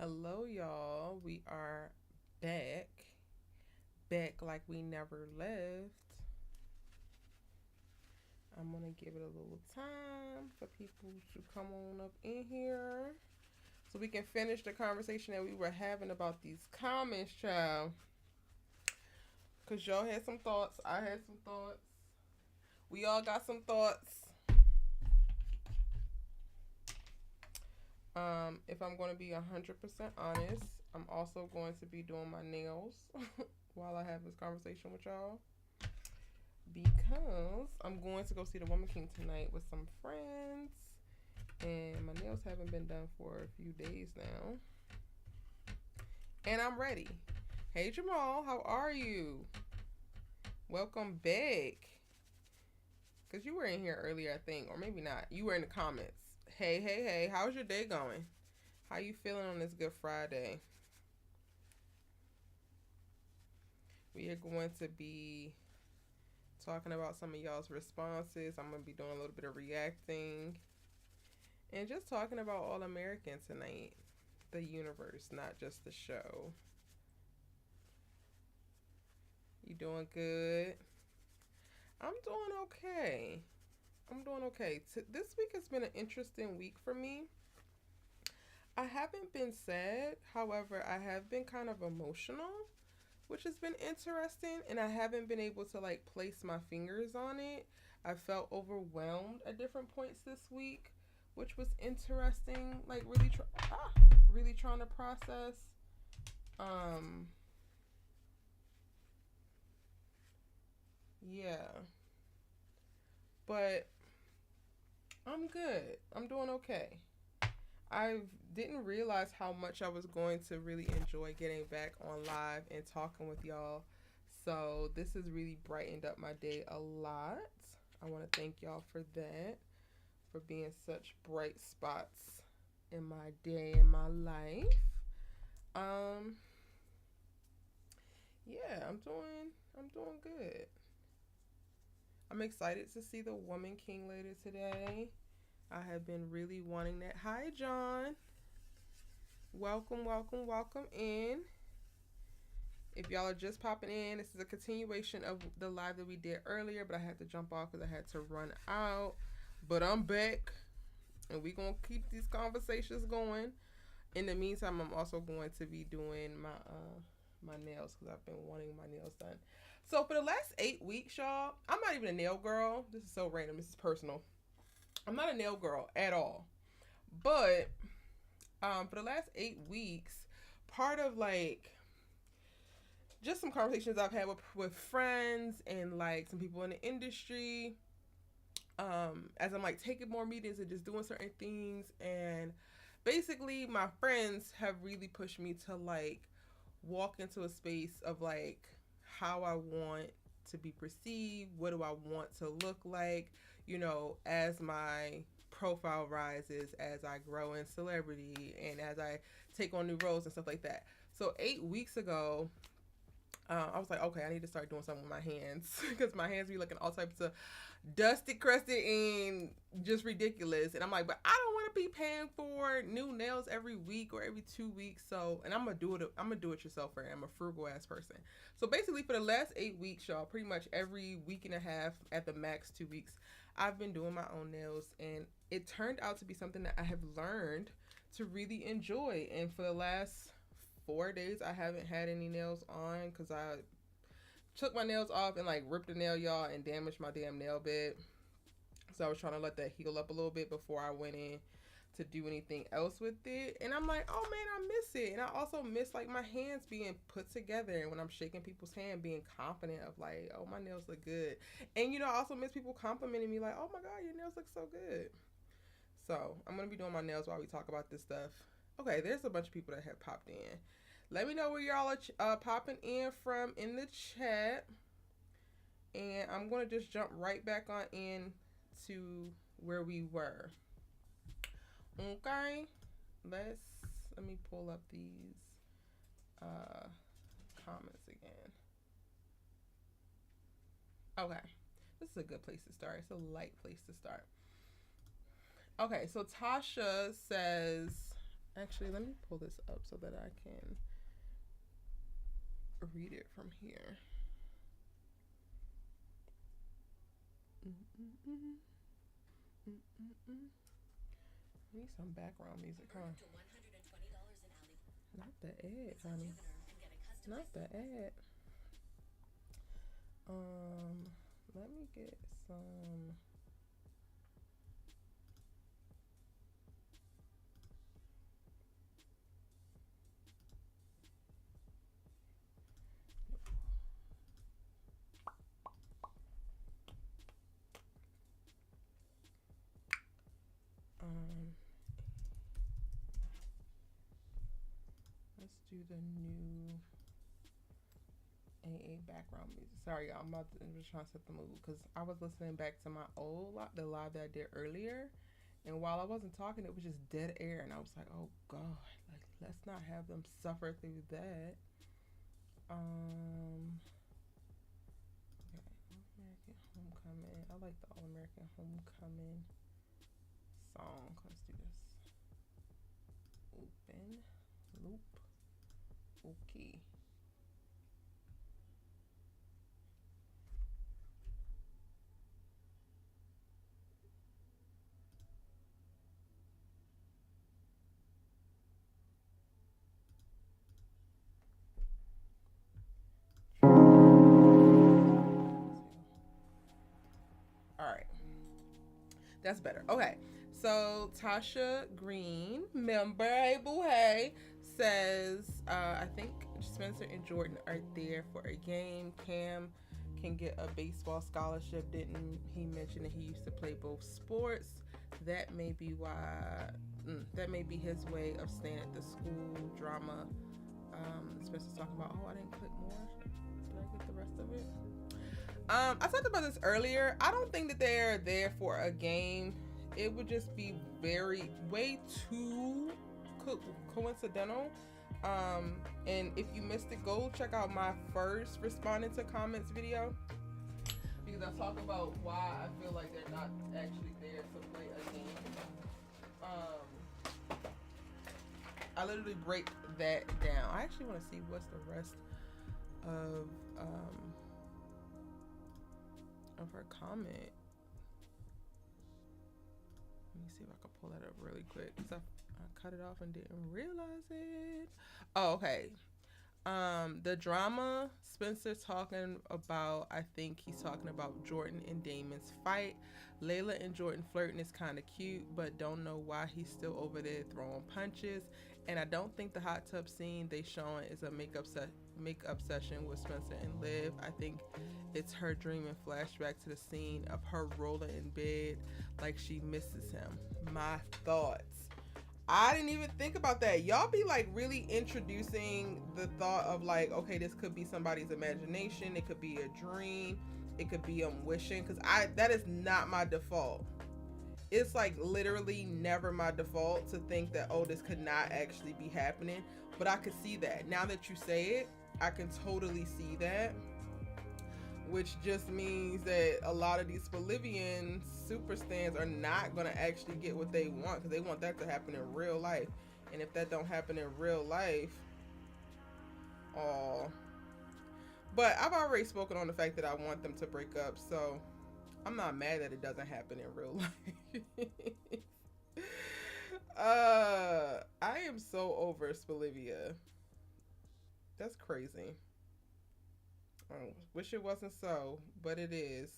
Hello, y'all. We are back. Back like we never left. I'm going to give it a little time for people to come on up in here so we can finish the conversation that we were having about these comments, child. Because y'all had some thoughts. I had some thoughts. We all got some thoughts. If I'm going to be 100% honest, I'm also going to be doing my nails while I have this conversation with y'all. Because I'm going to go see the Woman King tonight with some friends. And my nails haven't been done for a few days now. And I'm ready. Hey Jamal, how are you? Welcome back. Because you were in here earlier, I think. Or maybe not. You were in the comments. Hey, how's your day going? How you feeling on this Good Friday? We are going to be talking about some of y'all's responses. I'm going to be doing a little bit of reacting. And just talking about All American tonight. The universe, not just the show. You doing good? I'm doing okay. This week has been an interesting week for me. I haven't been sad. However, I have been kind of emotional, which has been interesting. And I haven't been able to place my fingers on it. I felt overwhelmed at different points this week, which was interesting. Really trying to process. Yeah. But I'm good. I'm doing okay. I didn't realize how much I was going to really enjoy getting back on live and talking with y'all. So this has really brightened up my day a lot. I want to thank y'all for that, for being such bright spots in my day and my life. Yeah, I'm doing good. I'm excited to see the Woman King later today. I have been really wanting that. Hi, John. Welcome in. If y'all are just popping in, this is a continuation of the live that we did earlier, but I had to jump off because I had to run out. But I'm back, and we're going to keep these conversations going. In the meantime, I'm also going to be doing my nails because I've been wanting my nails done. So for the last 8 weeks, y'all, I'm not even a nail girl. This is so random. This is personal. I'm not a nail girl at all. But for the last 8 weeks, part of just some conversations I've had with friends and some people in the industry, as I'm taking more meetings and just doing certain things, and basically my friends have really pushed me to walk into a space of how I want to be perceived, what do I want to look like, as my profile rises, as I grow in celebrity, and as I take on new roles and stuff like that. So 8 weeks ago, I was like, okay, I need to start doing something with my hands because my hands be looking all types of dusty, crusted, and just ridiculous. And I'm like, but I don't want to be paying for new nails every week or every 2 weeks. So, and I'm a do it yourselfer. I'm a frugal ass person. So basically, for the last 8 weeks, y'all, pretty much every week and a half, at the max 2 weeks, I've been doing my own nails, and it turned out to be something that I have learned to really enjoy. And for the last 4 days, I haven't had any nails on because I took my nails off and ripped the nail, y'all, and damaged my damn nail bed. So I was trying to let that heal up a little bit before I went in to do anything else with it. And I'm like, oh man, I miss it. And I also miss my hands being put together, and when I'm shaking people's hand, being confident of oh, my nails look good. And I also miss people complimenting me oh my god, your nails look so good. So I'm gonna be doing my nails while we talk about this stuff. Okay, there's a bunch of people that have popped in. Let me know where y'all are popping in from in the chat. And I'm going to just jump right back on in to where we were. Okay. Let me pull up these comments again. Okay. This is a good place to start. It's a light place to start. Okay, so Tasha says, Actually, let me pull this up so that I can read it from here. I need some background music, huh? Not the ad, honey. Not the ad. Let me get some. Let's do the new AA background music. Sorry, y'all. I'm just trying to set the mood because I was listening back to my old the live that I did earlier, and while I wasn't talking, it was just dead air, and I was like, "Oh God, like let's not have them suffer through that." Okay, All-American Homecoming. I like the All-American Homecoming song. Let's do this. Open loop. Okay. All right. That's better. Okay. So Tasha Green, member, hey boo hey, says, I think Spencer and Jordan are there for a game. Cam can get a baseball scholarship. Didn't he mention that he used to play both sports? That may be why. That may be his way of staying at the school drama. Spencer's talking about. Oh, I didn't click more. Did I get the rest of it? I talked about this earlier. I don't think that they're there for a game. It would just be way too coincidental. And if you missed it, go check out my first responding to comments video, because I talk about why I feel like they're not actually there to play a game. I literally break that down. I actually want to see what's the rest of her comment. Let me see if I can pull that up really quick, because I cut it off and didn't realize it. Oh, okay. The drama Spencer's talking about, I think he's talking about Jordan and Damon's fight. Layla and Jordan flirting is kind of cute, but don't know why he's still over there throwing punches. And I don't think the hot tub scene they showing is a makeup session with Spencer and Liv. I think it's her dreaming flashback to the scene of her rolling in bed like she misses him. My thoughts. I didn't even think about that. Y'all be like really introducing the thought of like, okay, this could be somebody's imagination. It could be a dream. It could be wishing. Because that is not my default. It's like literally never my default to think that, oh, this could not actually be happening. But I could see that. Now that you say it, I can totally see that. Which just means that a lot of these Spelivian super stans are not going to actually get what they want, because they want that to happen in real life. And if that don't happen in real life, but I've already spoken on the fact that I want them to break up, so I'm not mad that it doesn't happen in real life. I am so over Spelivia. That's crazy. Wish it wasn't so, but it is.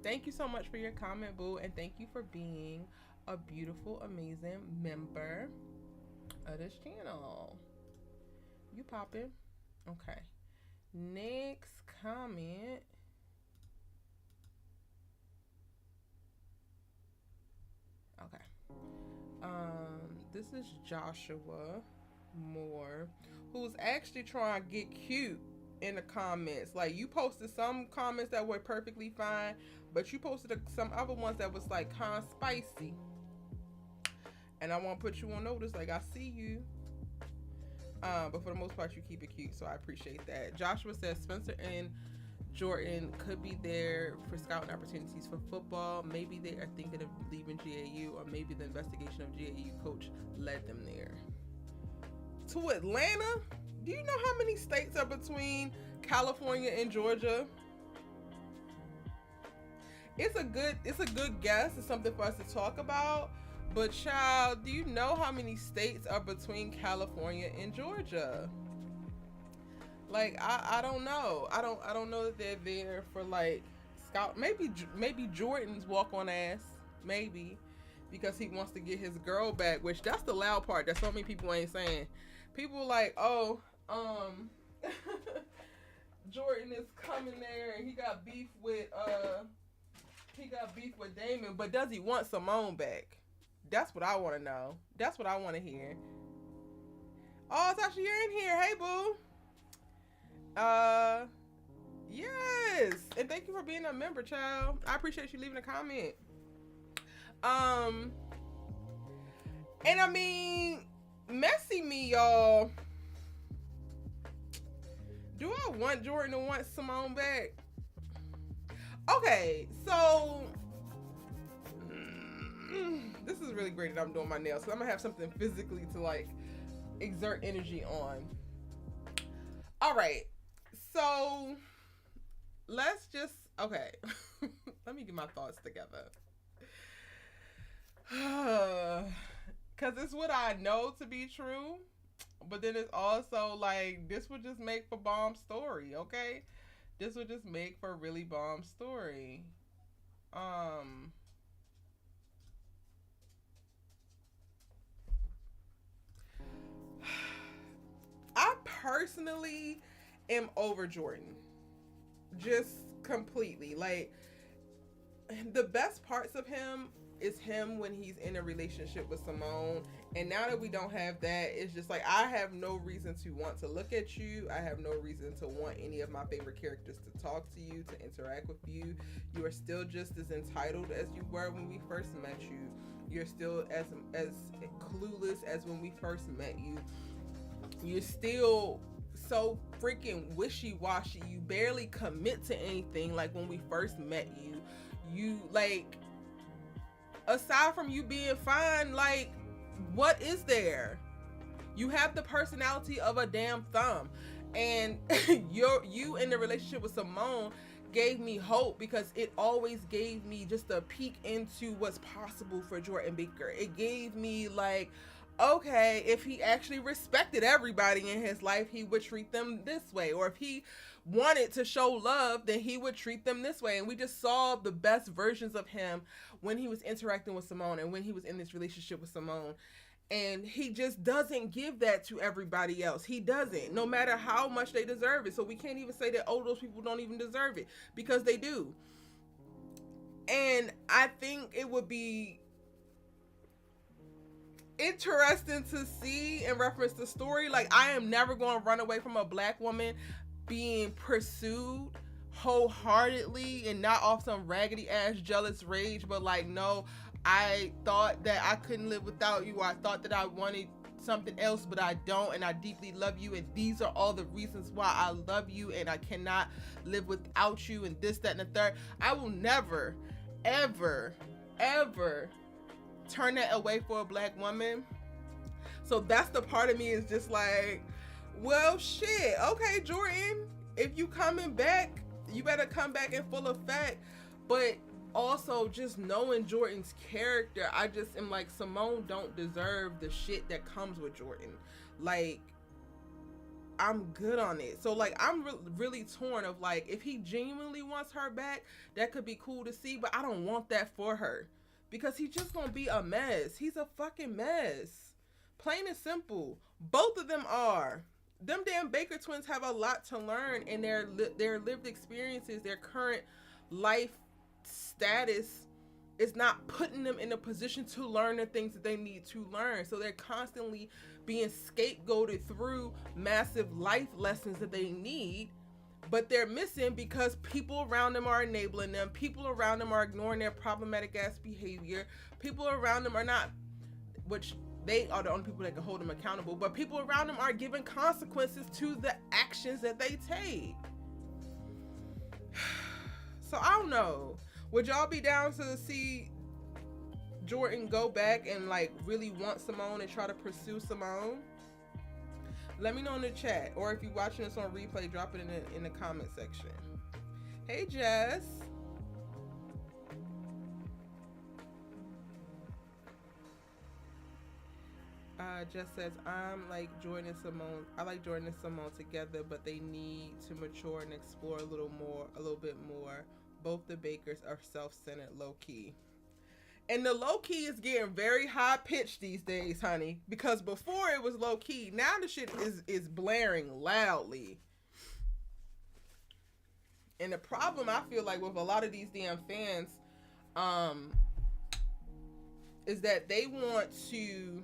Thank you so much for your comment, boo, and thank you for being a beautiful, amazing member of this channel. You poppin'? Okay. Next comment. Okay. This is Joshua Moore, who's actually trying to get cute in the comments. Like, you posted some comments that were perfectly fine, but you posted some other ones that was like kind of spicy, and I want to put you on notice. Like, I see you, but for the most part you keep it cute, so I appreciate that. Joshua says Spencer and Jordan could be there for scouting opportunities for football. Maybe they are thinking of leaving GAU, or maybe the investigation of GAU coach led them there. To Atlanta? Do you know how many states are between California and Georgia? It's a good guess. It's something for us to talk about. But child, do you know how many states are between California and Georgia? Like, I don't know. I don't know that they're there for like scout. Maybe Jordan's walk on ass. Maybe because he wants to get his girl back. Which that's the loud part. That so many people ain't saying. People like, oh, Jordan is coming there and he got beef with Damon. But does he want Simone back? That's what I want to know. That's what I want to hear. Oh, Tasha, you're in here. Hey, boo. Yes, and thank you for being a member, child. I appreciate you leaving a comment. And I mean, messy me, y'all. Do I want Jordan to want Simone back? Okay, so this is really great that I'm doing my nails, so I'm gonna have something physically to like exert energy on. All right. So let's just, okay, let me get my thoughts together. Because it's what I know to be true, but then it's also like, this would just make for bomb story, okay? This would just make for a really bomb story. I personally am over Jordan, just completely. Like, the best parts of him is him when he's in a relationship with Simone, and now that we don't have that, it's just like, I have no reason to want to look at you. I have no reason to want any of my favorite characters to talk to you, to interact with you. You are still just as entitled as you were when we first met you. You're still as clueless as when we first met you. You're still so freaking wishy-washy. You barely commit to anything like when we first met you. You, like, aside from you being fine, like, what is there? You have the personality of a damn thumb. And you in the relationship with Simone gave me hope, because it always gave me just a peek into what's possible for Jordan Baker. It gave me like, okay, if he actually respected everybody in his life, he would treat them this way. Or if he wanted to show love, then he would treat them this way. And we just saw the best versions of him when he was interacting with Simone and when he was in this relationship with Simone. And he just doesn't give that to everybody else. He doesn't, no matter how much they deserve it. So we can't even say that, oh, those people don't even deserve it, because they do. And I think it would be interesting to see in reference to story. Like, I am never going to run away from a black woman being pursued wholeheartedly, and not off some raggedy ass jealous rage, but like, no, I thought that I couldn't live without you. I thought that I wanted something else, but I don't, and I deeply love you, and these are all the reasons why I love you, and I cannot live without you, and this, that, and the third. I will never, ever, ever turn that away for a black woman. So that's the part of me is just like, well, shit, okay, Jordan, if you coming back, you better come back in full effect. But also, just knowing Jordan's character, I just am like, Simone don't deserve the shit that comes with Jordan. Like, I'm good on it. So like, I'm really torn of like, if he genuinely wants her back, that could be cool to see, but I don't want that for her, because he's just gonna be a mess. He's a fucking mess, plain and simple. Both of them are. Them damn Baker twins have a lot to learn in their lived experiences. Their current life status is not putting them in a position to learn the things that they need to learn. So they're constantly being scapegoated through massive life lessons that they need, but they're missing because people around them are enabling them. People around them are ignoring their problematic ass behavior. People around them are not, which they are the only people that can hold them accountable, but people around them are giving consequences to the actions that they take. So I don't know. Would y'all be down to see Jordan go back and like really want Simone and try to pursue Simone? Let me know in the chat, or if you're watching this on replay, drop it in the comment section. Hey Jess. Jess says, I like Jordan and Simone together, but they need to mature and explore a little bit more. Both the Bakers are self-centered, low-key. And the low-key is getting very high-pitched these days, honey. Because before it was low-key. Now the shit is blaring loudly. And the problem, I feel like, with a lot of these damn fans, is that they want to...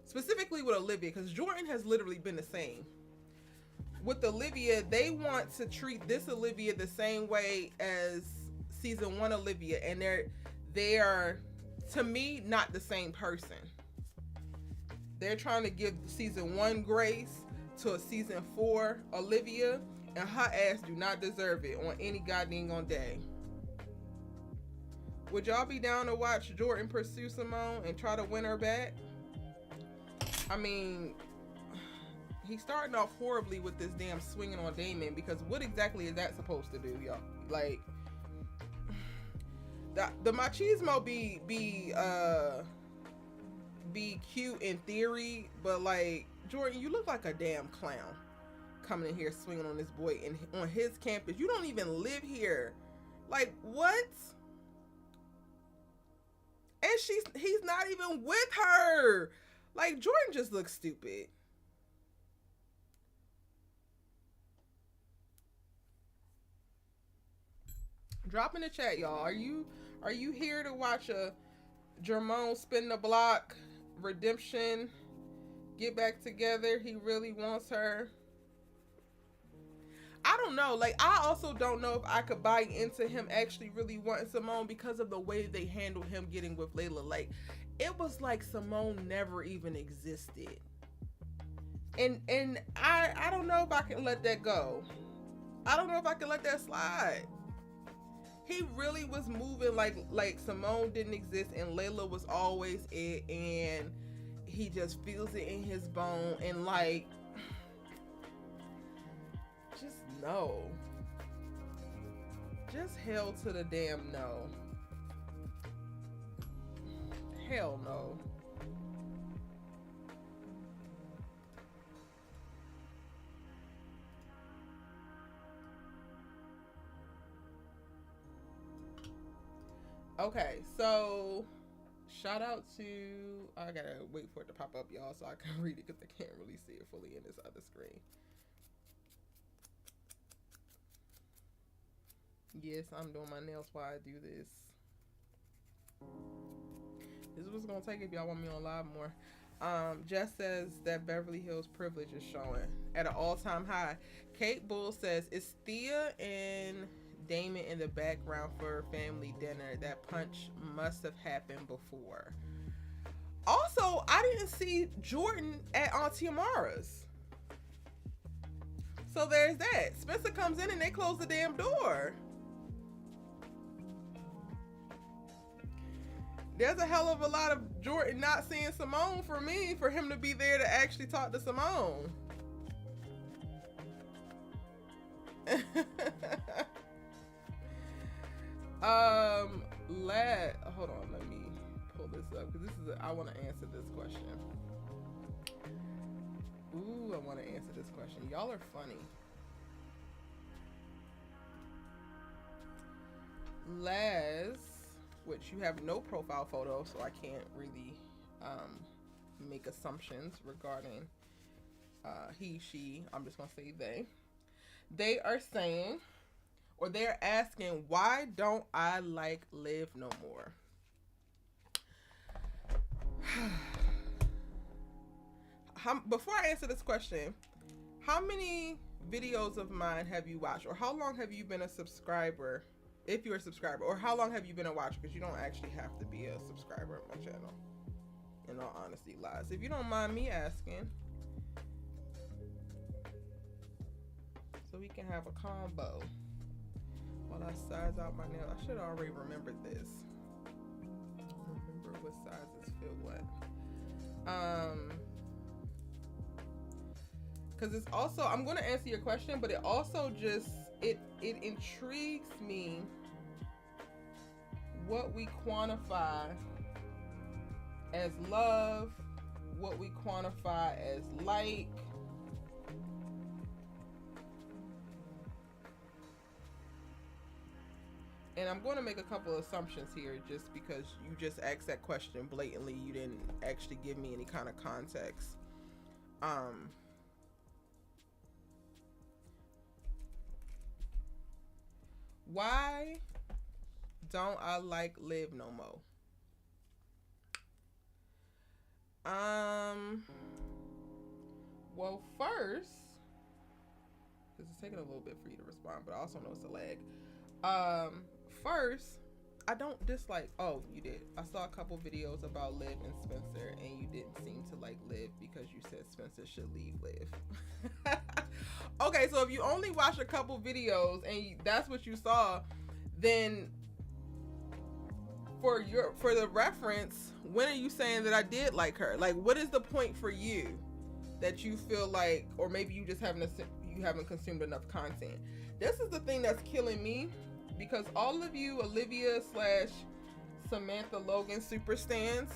Specifically with Olivia, because Jordan has literally been the same. With Olivia, they want to treat this Olivia the same way as season 1 Olivia. And they are, to me, not the same person. They're trying to give season 1 grace to a season 4 Olivia, and her ass do not deserve it on any goddamn day. Would y'all be down to watch Jordan pursue Simone and try to win her back? I mean, he's starting off horribly with this damn swinging on Damon, because what exactly is that supposed to do, y'all? Like, the machismo be cute in theory, but like, Jordan, you look like a damn clown coming in here swinging on this boy on his campus. You don't even live here. Like, what? And he's not even with her. Like, Jordan just looks stupid. Drop in the chat, y'all. Are you here to watch a Jermone spin the block redemption, get back together? He really wants her. I don't know. Like, I also don't know if I could buy into him actually really wanting Simone because of the way they handled him getting with Layla. Like, it was like Simone never even existed. And I don't know if I can let that go. I don't know if I can let that slide. He really was moving like Simone didn't exist and Layla was always it, and he just feels it in his bone, and like, just no. Just hell to the damn no. Hell no. Okay, so shout out to, I gotta wait for it to pop up, y'all, so I can read it because I can't really see it fully in this other screen. Yes, I'm doing my nails while I do this. This is what's gonna take if y'all want me on live more. Jess says that Beverly Hills privilege is showing at an all-time high. Kate Bull says, it's Thea and Damon in the background for family dinner. That punch must have happened before. Also, I didn't see Jordan at Auntie Amara's. So there's that. Spencer comes in and they close the damn door. There's a hell of a lot of Jordan not seeing Simone for me, for him to be there to actually talk to Simone. Hold on, let me pull this up, because I want to answer this question. Ooh, I want to answer this question. Y'all are funny. Les, which you have no profile photo, so I can't really make assumptions regarding he, she. I'm just gonna say they. They are saying, or they're asking, why don't I like Liv no more? Before I answer this question, how many videos of mine have you watched, or how long have you been a subscriber? If you're a subscriber, or how long have you been a watcher? Because you don't actually have to be a subscriber of my channel. In all honesty, lies. If you don't mind me asking, so we can have a combo. While I size out my nail, I should already remembered this. Remember what sizes fit what. Because it's also, I'm going to answer your question, but it also just, it intrigues me what we quantify as love, what we quantify as like. And I'm going to make a couple of assumptions here just because you just asked that question blatantly. You didn't actually give me any kind of context. Why don't I like Liv no more? Well, first, because it's taking a little bit for you to respond, but I also know it's a lag. First, I don't dislike. Oh, you did. I saw a couple videos about Liv and Spencer, and you didn't seem to like Liv because you said Spencer should leave Liv. Okay, so if you only watched a couple videos and that's what you saw, then for the reference, when are you saying that I did like her? Like, what is the point for you that you feel like, or maybe you just haven't consumed enough content? This is the thing that's killing me, because all of you Olivia / Samantha Logan super stans,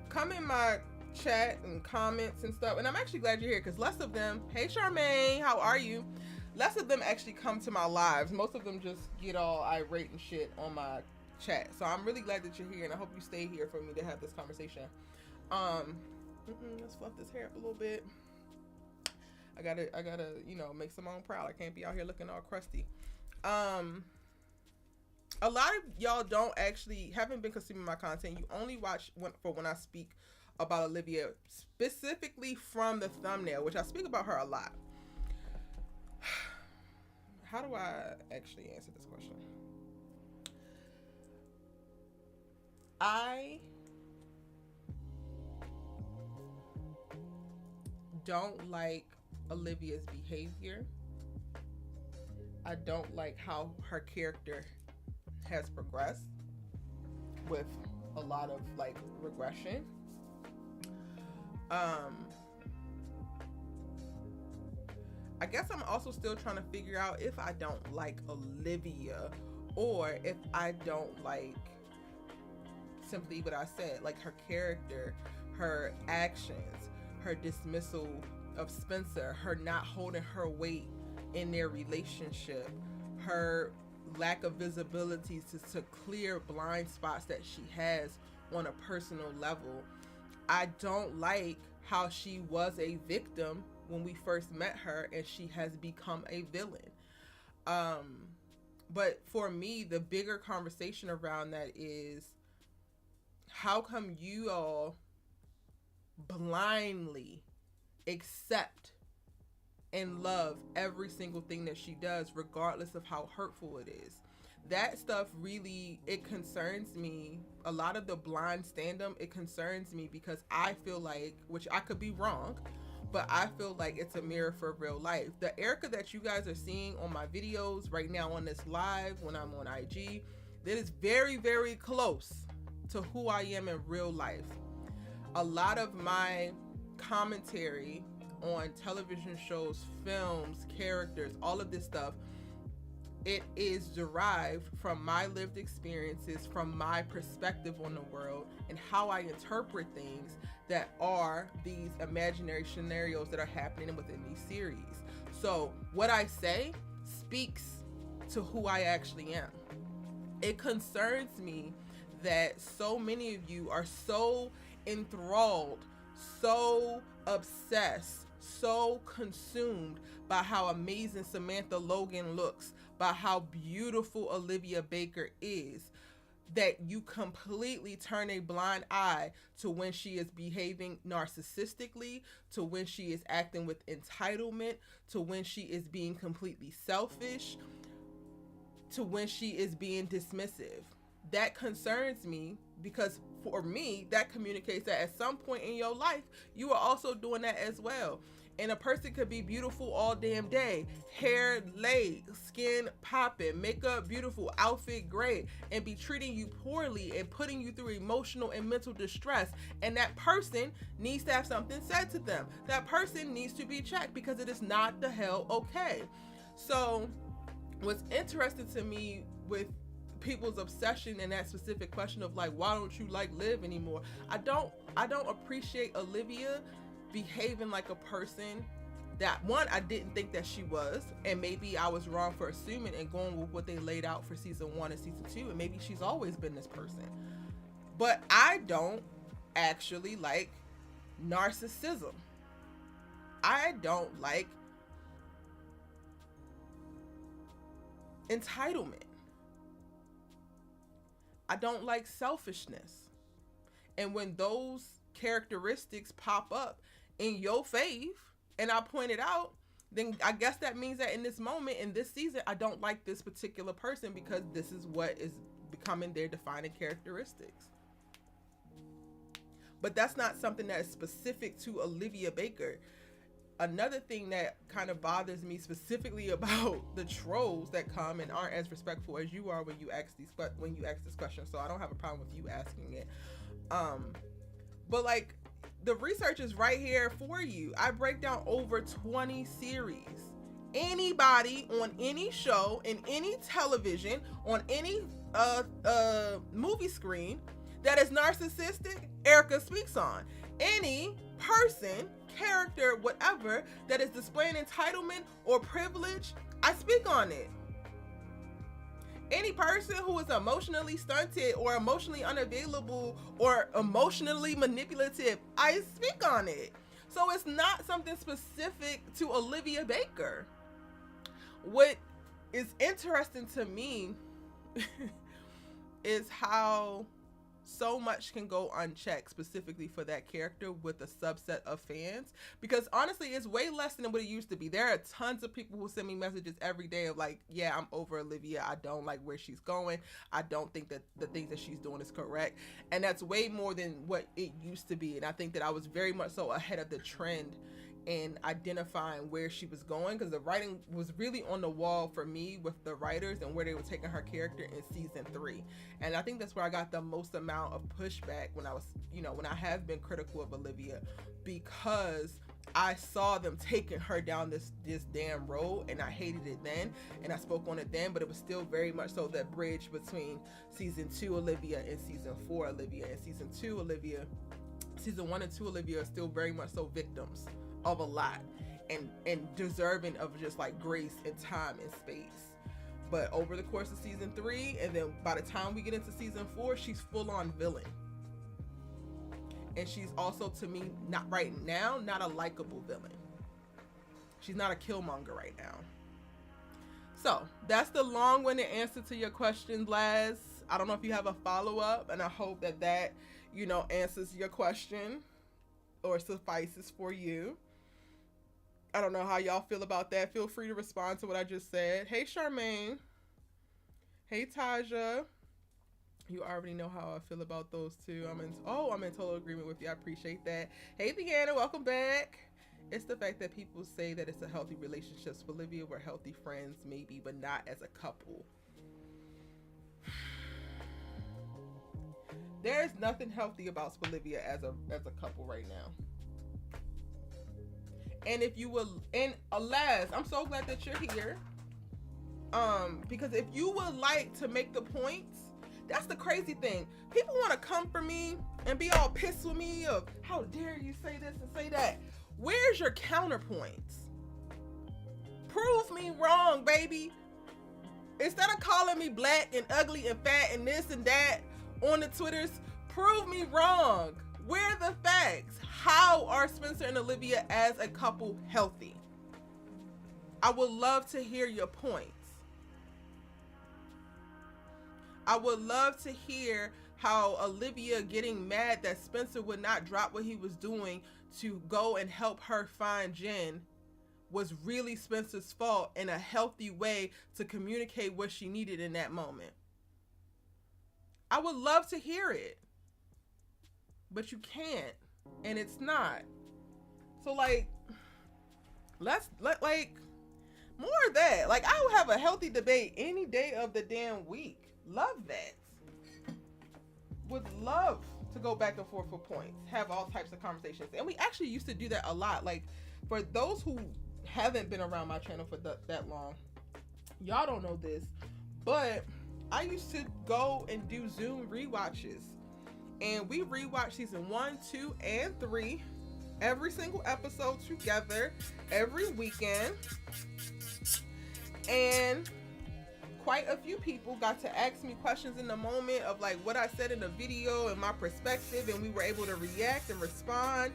come in my chat and comments and stuff, and I'm actually glad you're here, because less of them, hey Charmaine, how are you? Less of them actually come to my lives. Most of them just get all irate and shit on my chat. So I'm really glad that you're here, and I hope you stay here for me to have this conversation. Let's fluff this hair up a little bit. I gotta, make Simone proud. I can't be out here looking all crusty. A lot of y'all haven't been consuming my content. You only watch when I speak about Olivia, specifically from the thumbnail, which I speak about her a lot. How do I actually answer this question? I don't like Olivia's behavior. I don't like how her character has progressed with a lot of regression. I guess I'm also still trying to figure out if I don't like Olivia, or if I don't like simply what I said, like her character, her actions, her dismissal of Spencer, her not holding her weight in their relationship, her lack of visibility to clear blind spots that she has on a personal level. I don't like how she was a victim when we first met her, and she has become a villain. But for me, the bigger conversation around that is, how come you all blindly accept and love every single thing that she does, regardless of how hurtful it is? That stuff really, it concerns me. A lot of the blind stand-up, it concerns me, because I feel like, which I could be wrong, but I feel like it's a mirror for real life. The Erica that you guys are seeing on my videos right now on this live, when I'm on IG, that is very, very close to who I am in real life. A lot of my commentary on television shows, films, characters, all of this stuff, it is derived from my lived experiences, from my perspective on the world, and how I interpret things that are these imaginary scenarios that are happening within these series. So what I say speaks to who I actually am. It concerns me that so many of you are so enthralled, so obsessed, so consumed by how amazing Samantha Logan looks, by how beautiful Olivia Baker is, that you completely turn a blind eye to when she is behaving narcissistically, to when she is acting with entitlement, to when she is being completely selfish, to when she is being dismissive. That concerns me, because for me, that communicates that at some point in your life, you are also doing that as well. And a person could be beautiful all damn day, hair laid, skin popping, makeup beautiful, outfit great, and be treating you poorly and putting you through emotional and mental distress. And that person needs to have something said to them. That person needs to be checked, because it is not the hell okay. So what's interesting to me with people's obsession and that specific question of like, why don't you like Liv anymore? I don't appreciate Olivia behaving like a person that, one, I didn't think that she was, and maybe I was wrong for assuming and going with what they laid out for season 1 and season 2, and maybe she's always been this person. But I don't actually like narcissism. I don't like entitlement. I don't like selfishness. And when those characteristics pop up in your fave, and I point it out, then I guess that means that in this moment, in this season, I don't like this particular person, because this is what is becoming their defining characteristics. But that's not something that is specific to Olivia Baker. Another thing that kind of bothers me specifically about the trolls that come and aren't as respectful as you are when you ask this question, so I don't have a problem with you asking it. But like, the research is right here for you. I break down over 20 series. Anybody on any show, in any television, on any movie screen that is narcissistic, Erica speaks on. Any person, character, whatever, that is displaying entitlement or privilege, I speak on it. Any person who is emotionally stunted or emotionally unavailable or emotionally manipulative, I speak on it. So it's not something specific to Olivia Baker. What is interesting to me is how so much can go unchecked specifically for that character with a subset of fans, because honestly it's way less than what it used to be. There are tons of people who send me messages every day of like, yeah, I'm over Olivia, I don't like where she's going, I don't think that the things that she's doing is correct, and that's way more than what it used to be. And I think that I was very much so ahead of the trend in identifying where she was going, because the writing was really on the wall for me with the writers and where they were taking her character in season 3. And I think that's where I got the most amount of pushback when I was, when I have been critical of Olivia, because I saw them taking her down this damn road, and I hated it then, and I spoke on it then, but it was still very much so that bridge between season 2 Olivia and season 4 Olivia. And season 2 Olivia, season 1 and 2 Olivia are still very much so victims of a lot, and deserving of just like grace and time and space. But over the course of season 3, and then by the time we get into season 4, she's full on villain. And she's also, to me, not right now, not a likable villain. She's not a Killmonger right now. So that's the long-winded answer to your question, Laz. I don't know if you have a follow-up, and I hope that answers your question or suffices for you. I don't know how y'all feel about that. Feel free to respond to what I just said. Hey, Charmaine. Hey, Taja. You already know how I feel about those two. I'm in total agreement with you. I appreciate that. Hey, Deanna, welcome back. It's the fact that people say that it's a healthy relationship. Spelivia, we're healthy friends, maybe, but not as a couple. There's nothing healthy about Spelivia as a couple right now. And if you will, and Laz, I'm so glad that you're here. Because if you would like to make the points, that's the crazy thing. People want to come for me and be all pissed with me of how dare you say this and say that. Where's your counterpoints? Prove me wrong, baby. Instead of calling me black and ugly and fat and this and that on the Twitters, prove me wrong. Where are the facts? How are Spencer and Olivia as a couple healthy? I would love to hear your points. I would love to hear how Olivia getting mad that Spencer would not drop what he was doing to go and help her find Jen was really Spencer's fault, in a healthy way to communicate what she needed in that moment. I would love to hear it, but you can't, and it's not. So like, Like more of that. Like, I would have a healthy debate any day of the damn week. Love that. Would love to go back and forth for points. Have all types of conversations. And we actually used to do that a lot. Like, for those who haven't been around my channel for that long, y'all don't know this, but I used to go and do Zoom rewatches. And we rewatch season 1, 2, and 3. Every single episode together every weekend. And quite a few people got to ask me questions in the moment of like what I said in the video and my perspective, and we were able to react and respond,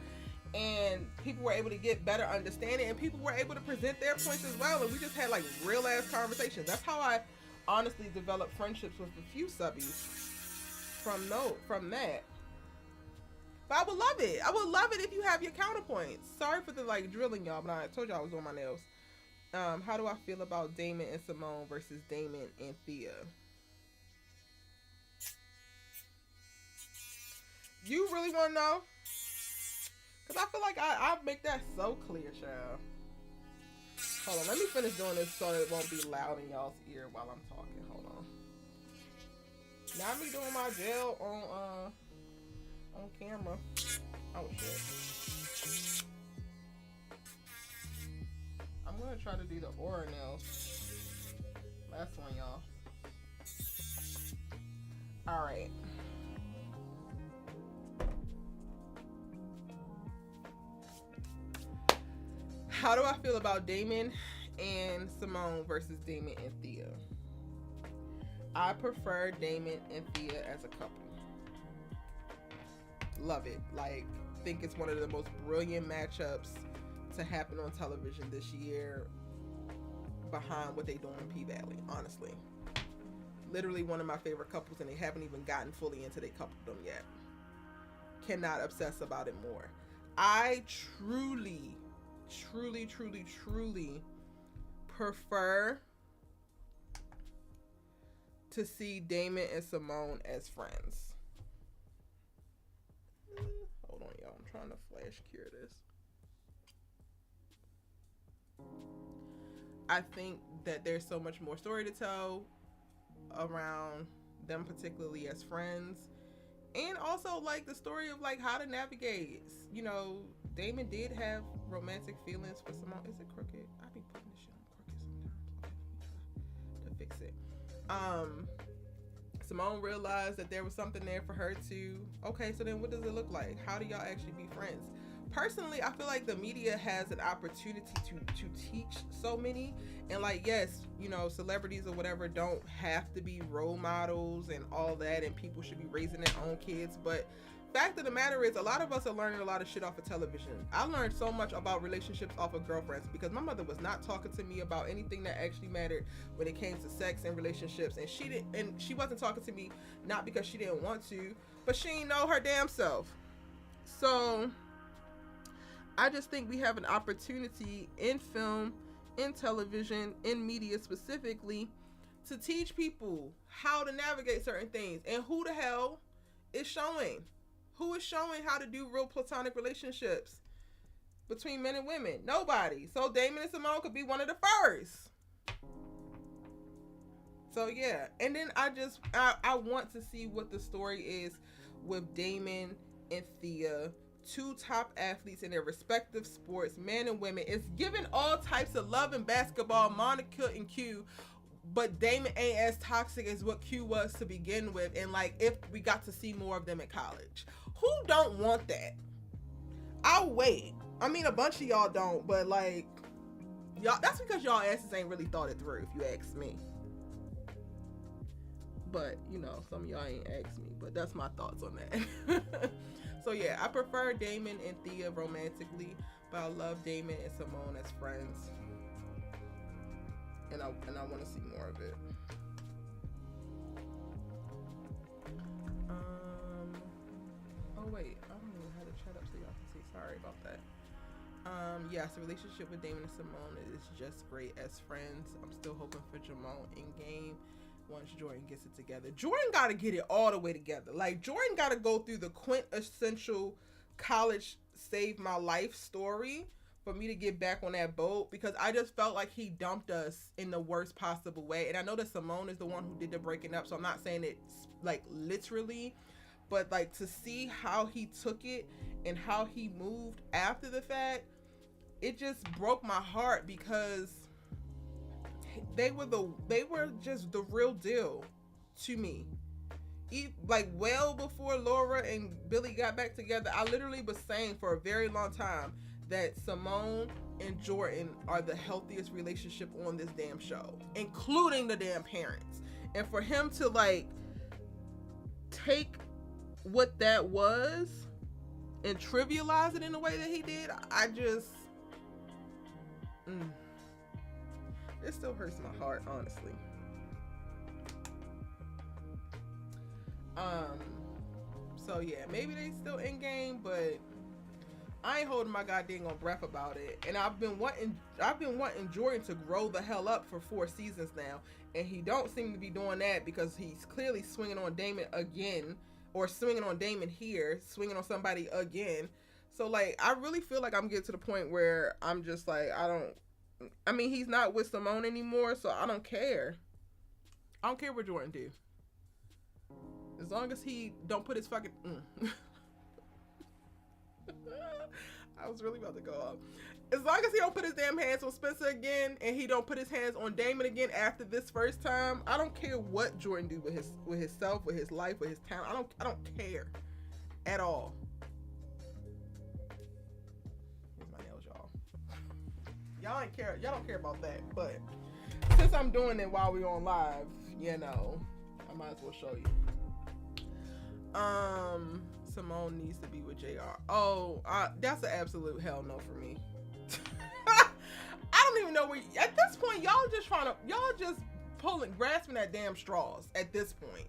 and people were able to get better understanding, and people were able to present their points as well, and we just had like real ass conversations. That's how I honestly developed friendships with a few subbies from that. But I would love it. I would love it if you have your counterpoints. Sorry for the like drilling y'all, but I told y'all I was doing my nails. How do I feel about Damon and Simone versus Damon and Thea? You really want to know? Because I feel like I make that so clear, child. Hold on, let me finish doing this so it won't be loud in y'all's ear while I'm talking. Hold on. Now me doing my gel on camera. Oh shit. I'm gonna try to do the aura nails. Last one, y'all. Alright. How do I feel about Damon and Simone versus Damon and Thea? I prefer Damon and Thea as a couple. Love it. Like, think it's one of the most brilliant matchups to happen on television this year, behind what they do in P-Valley, honestly. Literally one of my favorite couples, and they haven't even gotten fully into their coupledom yet. Cannot obsess about it more. I truly prefer to see Damon and Simone as friends. Hold on, y'all. I'm trying to flash cure this. I think that there's so much more story to tell around them, particularly as friends, and also like the story of like how to navigate. You know, Damon did have romantic feelings for Simone. Is it crooked? I be putting this shit on crooked sometimes. Okay, let me try to fix it. Simone realized that there was something there for her to. Okay, so then what does it look like? How do y'all actually be friends? Personally, I feel like the media has an opportunity to teach so many, and like, yes, you know, celebrities or whatever don't have to be role models and all that, and people should be raising their own kids, but fact of the matter is, a lot of us are learning a lot of shit off of television. I learned so much about relationships off of Girlfriends because my mother was not talking to me about anything that actually mattered when it came to sex and relationships, and she wasn't talking to me not because she didn't want to, but she didn't know her damn self. So I just think we have an opportunity in film, in television, in media specifically, to teach people how to navigate certain things. And who the hell is showing? Who is showing how to do real platonic relationships between men and women? Nobody. So Damon and Simone could be one of the first. So yeah. And then I want to see what the story is with Damon and Thea, two top athletes in their respective sports, men and women. It's giving all types of love in basketball, Monica and Q, but Damon ain't as toxic as what Q was to begin with. And like, if we got to see more of them in college, who don't want that? I'll wait. I mean, a bunch of y'all don't, but like, y'all, that's because y'all asses ain't really thought it through, if you ask me. But you know, some of y'all ain't asked me, but that's my thoughts on that. So yeah, I prefer Damon and Thea romantically, but I love Damon and Simone as friends, and I want to see more of it. Oh wait, I don't know how to chat up so y'all can see. Sorry about that. Yes, the relationship with Damon and Simone is just great as friends. I'm still hoping for Jamal in game once Jordan gets it together. Jordan got to get it all the way together. Like, Jordan got to go through the quintessential college save my life story for me to get back on that boat, because I just felt like he dumped us in the worst possible way. And I know that Simone is the one who did the breaking up, so I'm not saying it like literally, but like to see how he took it and how he moved after the fact, it just broke my heart, because they were just the real deal to me. Like well before Laura and Billy got back together, I literally was saying for a very long time that Simone and Jordan are the healthiest relationship on this damn show, including the damn parents. And for him to like take what that was and trivialize it in the way that he did, I just it still hurts my heart, honestly. So yeah, maybe they still in game, but I ain't holding my goddamn breath about it. And I've been wanting Jordan to grow the hell up for 4 seasons now, and he don't seem to be doing that, because he's clearly swinging on Damon again, or swinging on Damon here, swinging on somebody again. So like, I really feel like I'm getting to the point where I'm just like, I mean, he's not with Simone anymore, so I don't care. I don't care what Jordan do. As long as he don't put his fucking I was really about to go up. As long as he don't put his damn hands on Spencer again, and he don't put his hands on Damon again after this first time, I don't care what Jordan do with his self, with his life, with his talent. I don't care at all. Here's my nails, y'all. Y'all don't care about that. But since I'm doing it while we're on live, you know, I might as well show you. Simone needs to be with JR. Oh, that's an absolute hell no for me. I don't even know where, at this point, y'all just grasping at damn straws at this point.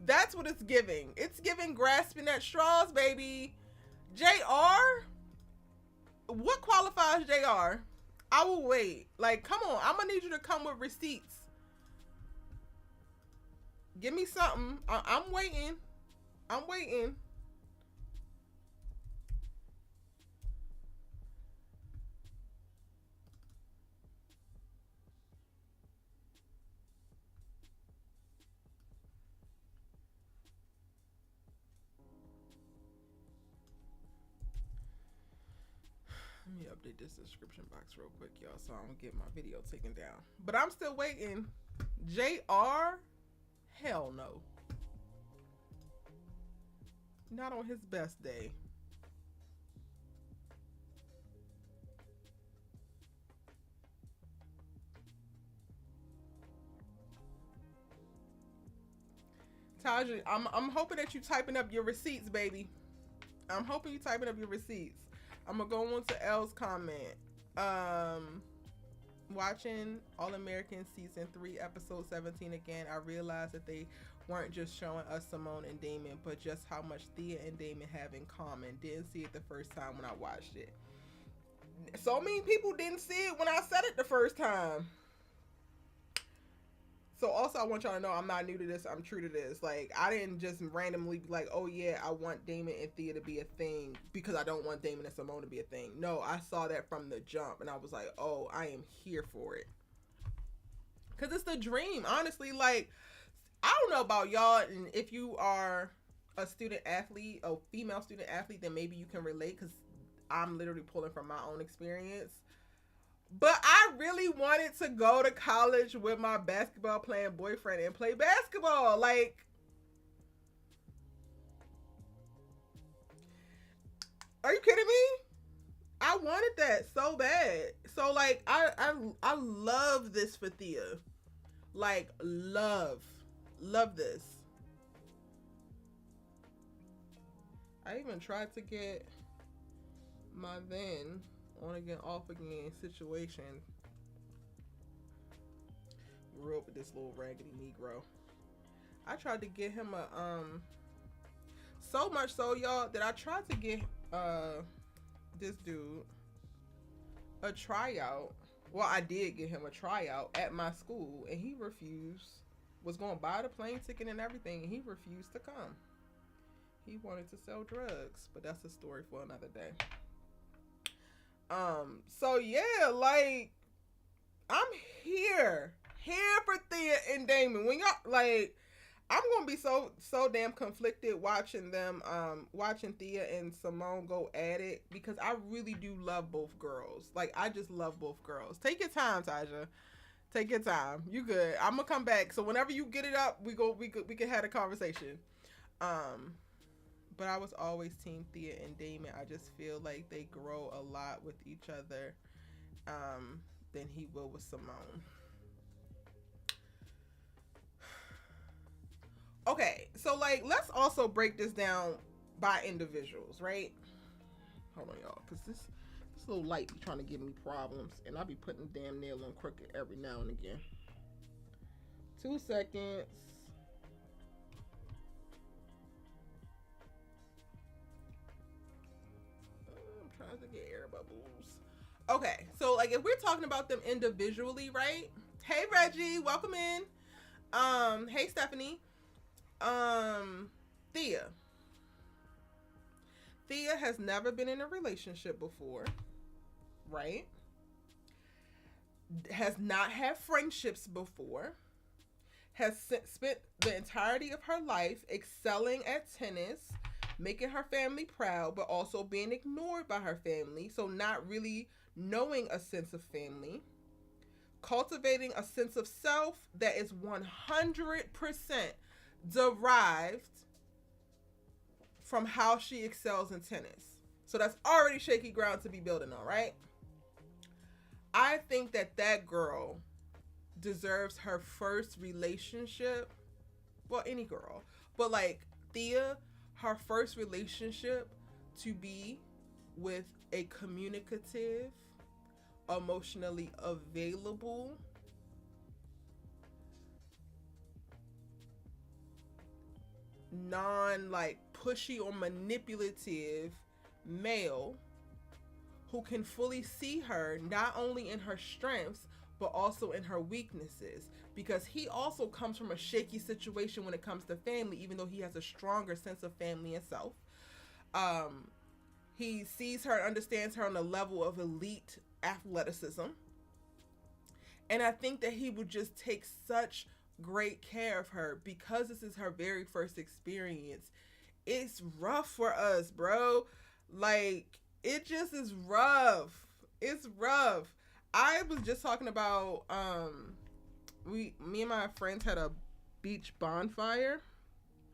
That's what it's giving. It's giving grasping at straws, baby. JR? What qualifies JR? I will wait. Like, come on. I'm gonna need you to come with receipts. Give me something. I'm waiting. I'm waiting. Let me update this description box real quick, y'all, so I don't get my video taken down. But I'm still waiting. JR? Hell no. Not on his best day. Taja, I'm hoping that you typing up your receipts, baby. I'm hoping you typing up your receipts. I'm gonna go on to L's comment. Watching All American season 3 episode 17 again, I realized that they weren't just showing us Simone and Damon, but just how much Thea and Damon have in common. Didn't see it the first time when I watched it. So many people didn't see it when I said it the first time. So also, I want y'all to know I'm not new to this. I'm true to this. Like, I didn't just randomly be like, oh yeah, I want Damon and Thea to be a thing because I don't want Damon and Simone to be a thing. No, I saw that from the jump, and I was like, oh, I am here for it. Because it's the dream, honestly. Like, I don't know about y'all, and if you are a student athlete, a female student athlete, then maybe you can relate, because I'm literally pulling from my own experience. But I really wanted to go to college with my basketball playing boyfriend and play basketball. Like, are you kidding me? I wanted that so bad. So like, I love this for Thea. Like, love this. I even tried to get my then on again, off again situation. Grew up with this little raggedy Negro. I tried to get him a so much so, y'all, that I tried to get this dude a tryout. Well, I did get him a tryout at my school, and he refused. Was going to buy the plane ticket and everything, and he refused to come. He wanted to sell drugs, but that's a story for another day. So yeah, like I'm here for Thea and Damon. When y'all like, I'm gonna be so damn conflicted watching them, watching Thea and Simone go at it, because I really do love both girls. Like, I just love both girls. Take your time, Taja. Take your time. You good. I'm gonna come back. So whenever you get it up, we can have a conversation. But I was always team Thea and Damon. I just feel like they grow a lot with each other, than he will with Simone. Okay, so like, let's also break this down by individuals, right? Hold on, y'all, because this little light be trying to give me problems, and I be putting the damn nail on crooked every now and again. 2 seconds. I'm trying to get air bubbles. Okay, so like, if we're talking about them individually, right? Hey Reggie, welcome in. Hey Stephanie. Thea has never been in a relationship before, right? Has not had friendships before, has spent the entirety of her life excelling at tennis, making her family proud, but also being ignored by her family, so not really knowing a sense of family, cultivating a sense of self that is 100% derived from how she excels in tennis. So that's already shaky ground to be building on, right? I think that girl deserves her first relationship. Well, any girl, but like Thea, her first relationship to be with a communicative, emotionally available, non like pushy or manipulative male who can fully see her not only in her strengths but also in her weaknesses, because he also comes from a shaky situation when it comes to family, even though he has a stronger sense of family and self. He sees her and understands her on a level of elite athleticism, and I think that he would just take such great care of her because this is her very first experience. It's rough for us, bro. Like, it just is rough. It's rough. I was just talking about me and my friends had a beach bonfire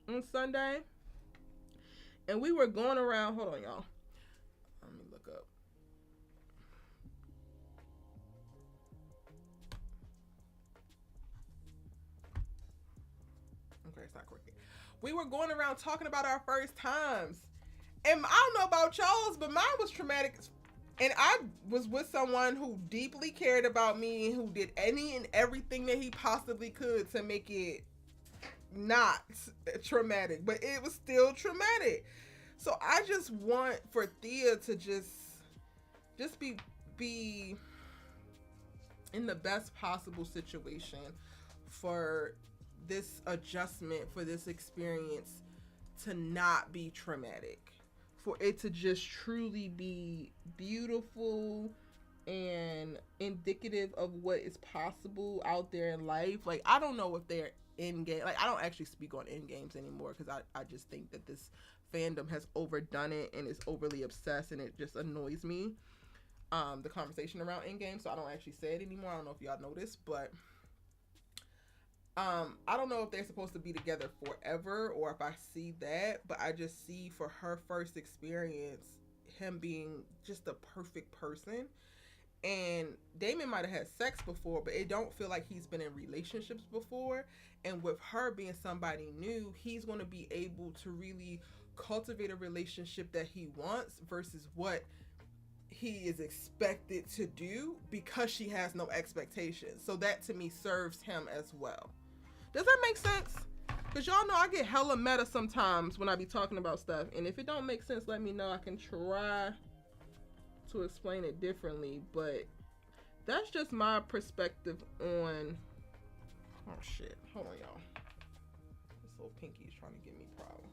on Sunday, and we were going around. Hold on, y'all. Let me look up. Okay, it's not crooked. We were going around talking about our first times. And I don't know about y'all's, but mine was traumatic. And I was with someone who deeply cared about me and who did any and everything that he possibly could to make it not traumatic. But it was still traumatic. So I just want for Thea to just be in the best possible situation for this adjustment, for this experience to not be traumatic, for it to just truly be beautiful and indicative of what is possible out there in life. Like, I don't know if they're in game. Like, I don't actually speak on end games anymore because I just think that this fandom has overdone it and is overly obsessed, and it just annoys me, the conversation around end games. So I don't actually say it anymore. I don't know if y'all noticed, but I don't know if they're supposed to be together forever or if I see that, but I just see for her first experience him being just the perfect person. And Damon might have had sex before, but it don't feel like he's been in relationships before. And with her being somebody new, he's going to be able to really cultivate a relationship that he wants versus what he is expected to do because she has no expectations. So that to me serves him as well. Does that make sense? Because y'all know I get hella meta sometimes when I be talking about stuff. And if it don't make sense, let me know. I can try to explain it differently. But that's just my perspective on... Oh, shit. Hold on, y'all. This little pinky is trying to give me problems.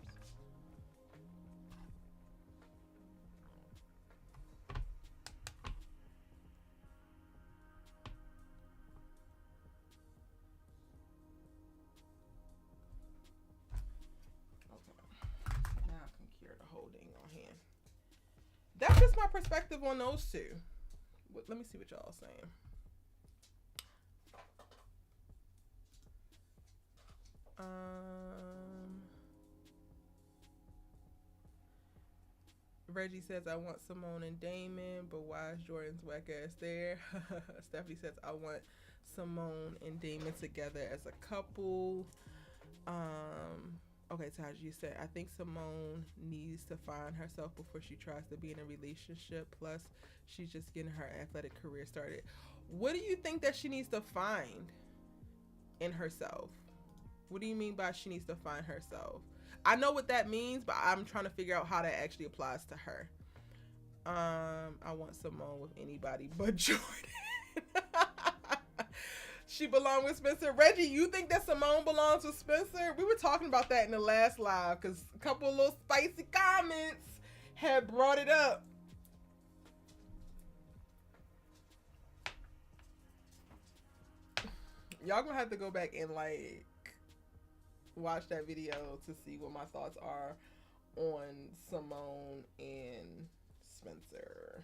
that's just my perspective on those two. Let me see what y'all saying. Reggie says, I want Simone and Damon, but why is Jordan's whack ass there? Stephanie says, I want Simone and Damon together as a couple. Okay, Taj, you said, I think Simone needs to find herself before she tries to be in a relationship. Plus, she's just getting her athletic career started. What do you think that she needs to find in herself? What do you mean by she needs to find herself? I know what that means, but I'm trying to figure out how that actually applies to her. I want Simone with anybody but Jordan. She belongs with Spencer. Reggie, you think that Simone belongs with Spencer? We were talking about that in the last live because a couple of little spicy comments had brought it up. Y'all gonna have to go back and like watch that video to see what my thoughts are on Simone and Spencer.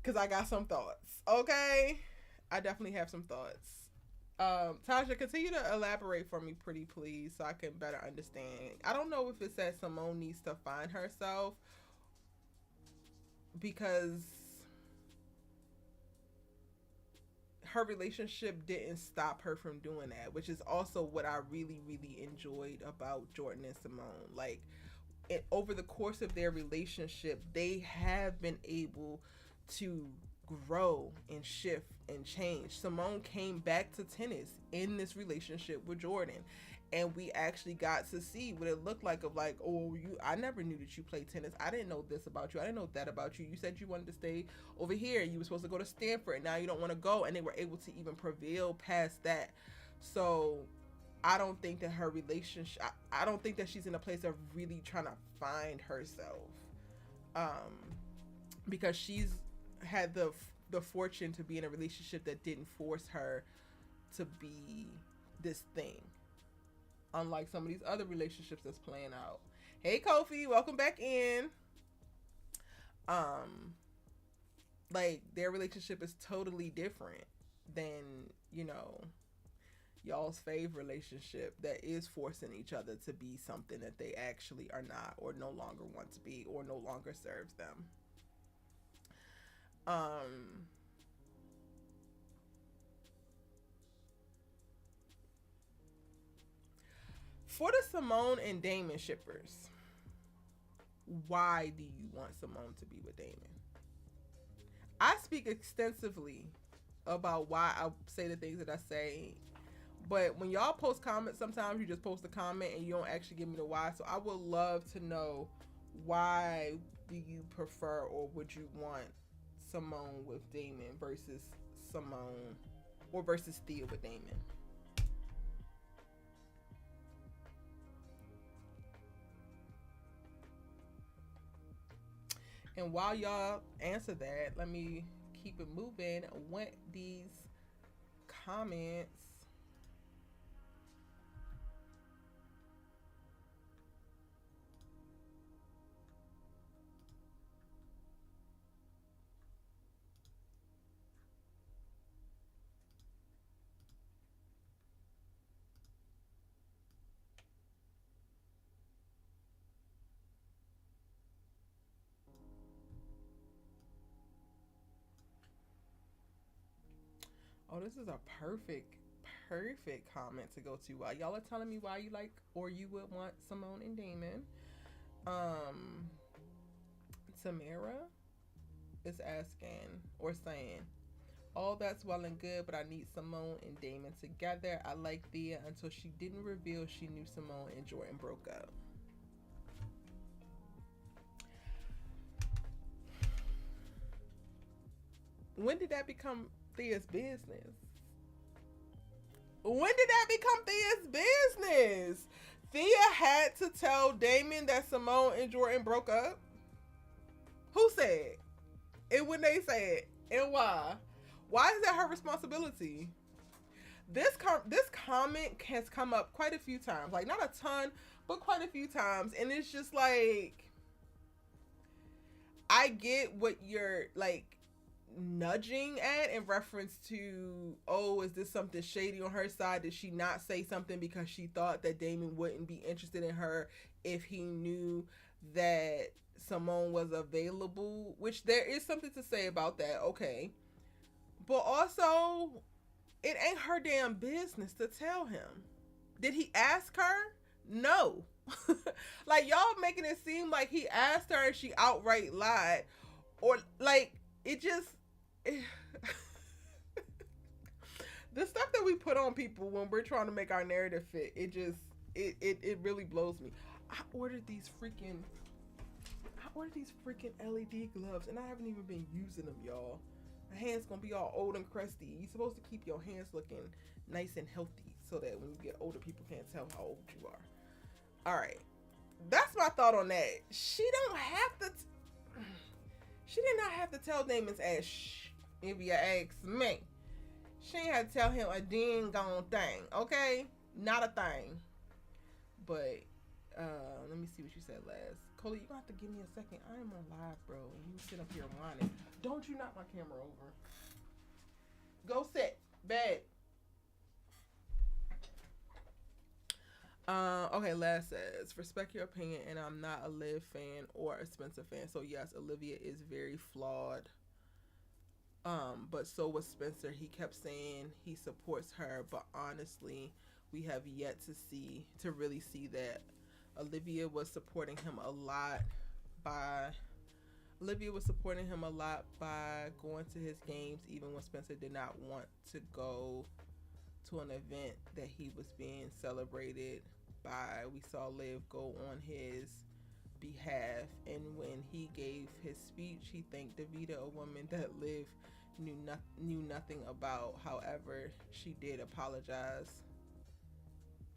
Because I got some thoughts, okay? I definitely have some thoughts. Tasha, continue to elaborate for me pretty please so I can better understand. I don't know if it says Simone needs to find herself because her relationship didn't stop her from doing that, which is also what I really, really enjoyed about Jordan and Simone. Like, over the course of their relationship, they have been able to grow and shift and change. Simone came back to tennis in this relationship with Jordan, and we actually got to see what it looked like of like, oh, I never knew that you played tennis. I didn't know this about you. I didn't know that about you. You said you wanted to stay over here. You were supposed to go to Stanford, and now you don't want to go. And they were able to even prevail past that. So I don't think that her relationship, I don't think that she's in a place of really trying to find herself, because she's had the fortune to be in a relationship that didn't force her to be this thing, unlike some of these other relationships that's playing out. Hey Kofi, welcome back in. Like, their relationship is totally different than, you know, y'all's fave relationship that is forcing each other to be something that they actually are not, or no longer want to be, or no longer serves them. For the Simone and Damon shippers, why do you want Simone to be with Damon? I speak extensively about why I say the things that I say, but when y'all post comments, sometimes you just post a comment and you don't actually give me the why. So I would love to know, why do you prefer, or would you want Simone with Damon versus Simone, or versus Thea with Damon? And while y'all answer that, let me keep it moving. I want these comments. Oh, this is a perfect comment to go to. While y'all are telling me why you like, or you would want Simone and Damon, Tamara is asking or saying, all that's well and good, but I need Simone and Damon together. I like Thea until she didn't reveal she knew Simone and Jordan broke up. When did that become Thea's business? When did that become Thea's business? Thea had to tell Damon that Simone and Jordan broke up? Who said? And when they said? And why? Why is that her responsibility? This comment has come up quite a few times. Like, not a ton, but quite a few times. And it's just like, I get what you're like nudging at in reference to, oh, is this something shady on her side? Did she not say something because she thought that Damon wouldn't be interested in her if he knew that Simone was available? Which there is something to say about that, okay. But also, it ain't her damn business to tell him. Did he ask her? No. Like, y'all making it seem like he asked her and she outright lied. Or, like, it just... the stuff that we put on people when we're trying to make our narrative fit, it really blows me. I ordered these freaking LED gloves and I haven't even been using them, y'all. My hands gonna be all old and crusty. You're supposed to keep your hands looking nice and healthy so that when you get older, people can't tell how old you are. All right, that's my thought on that. She did not have to tell Damon's ass if you ask me. She ain't had to tell him a dang gone thing, okay? Not a thing. But let me see what you said last. Cory, you gonna have to give me a second. I am on live, bro. And you sit up here whining. Don't you knock my camera over. Go sit. Bed. Okay, last says, respect your opinion, and I'm not a Liv fan or a Spencer fan. So yes, Olivia is very flawed. But so was Spencer. He kept saying he supports her, but honestly, we have yet to really see that. Olivia was supporting him a lot by going to his games, even when Spencer did not want to go to an event that he was being celebrated by. We saw Liv go on his behalf, and when he gave his speech, he thanked Davida, a woman that Liv knew nothing about. However, she did apologize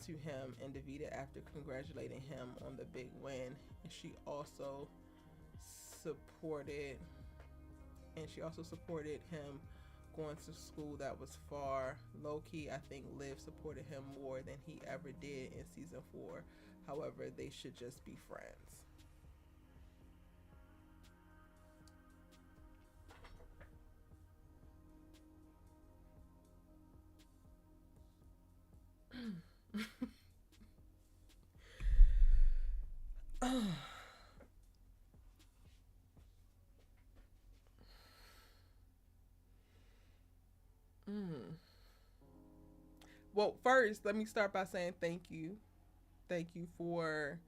to him and Davida after congratulating him on the big win, and she also supported him going to school that was far. Low-key, I think Liv supported him more than he ever did in season 4. However, they should just be friends. Well, first, let me start by saying thank you. Thank you for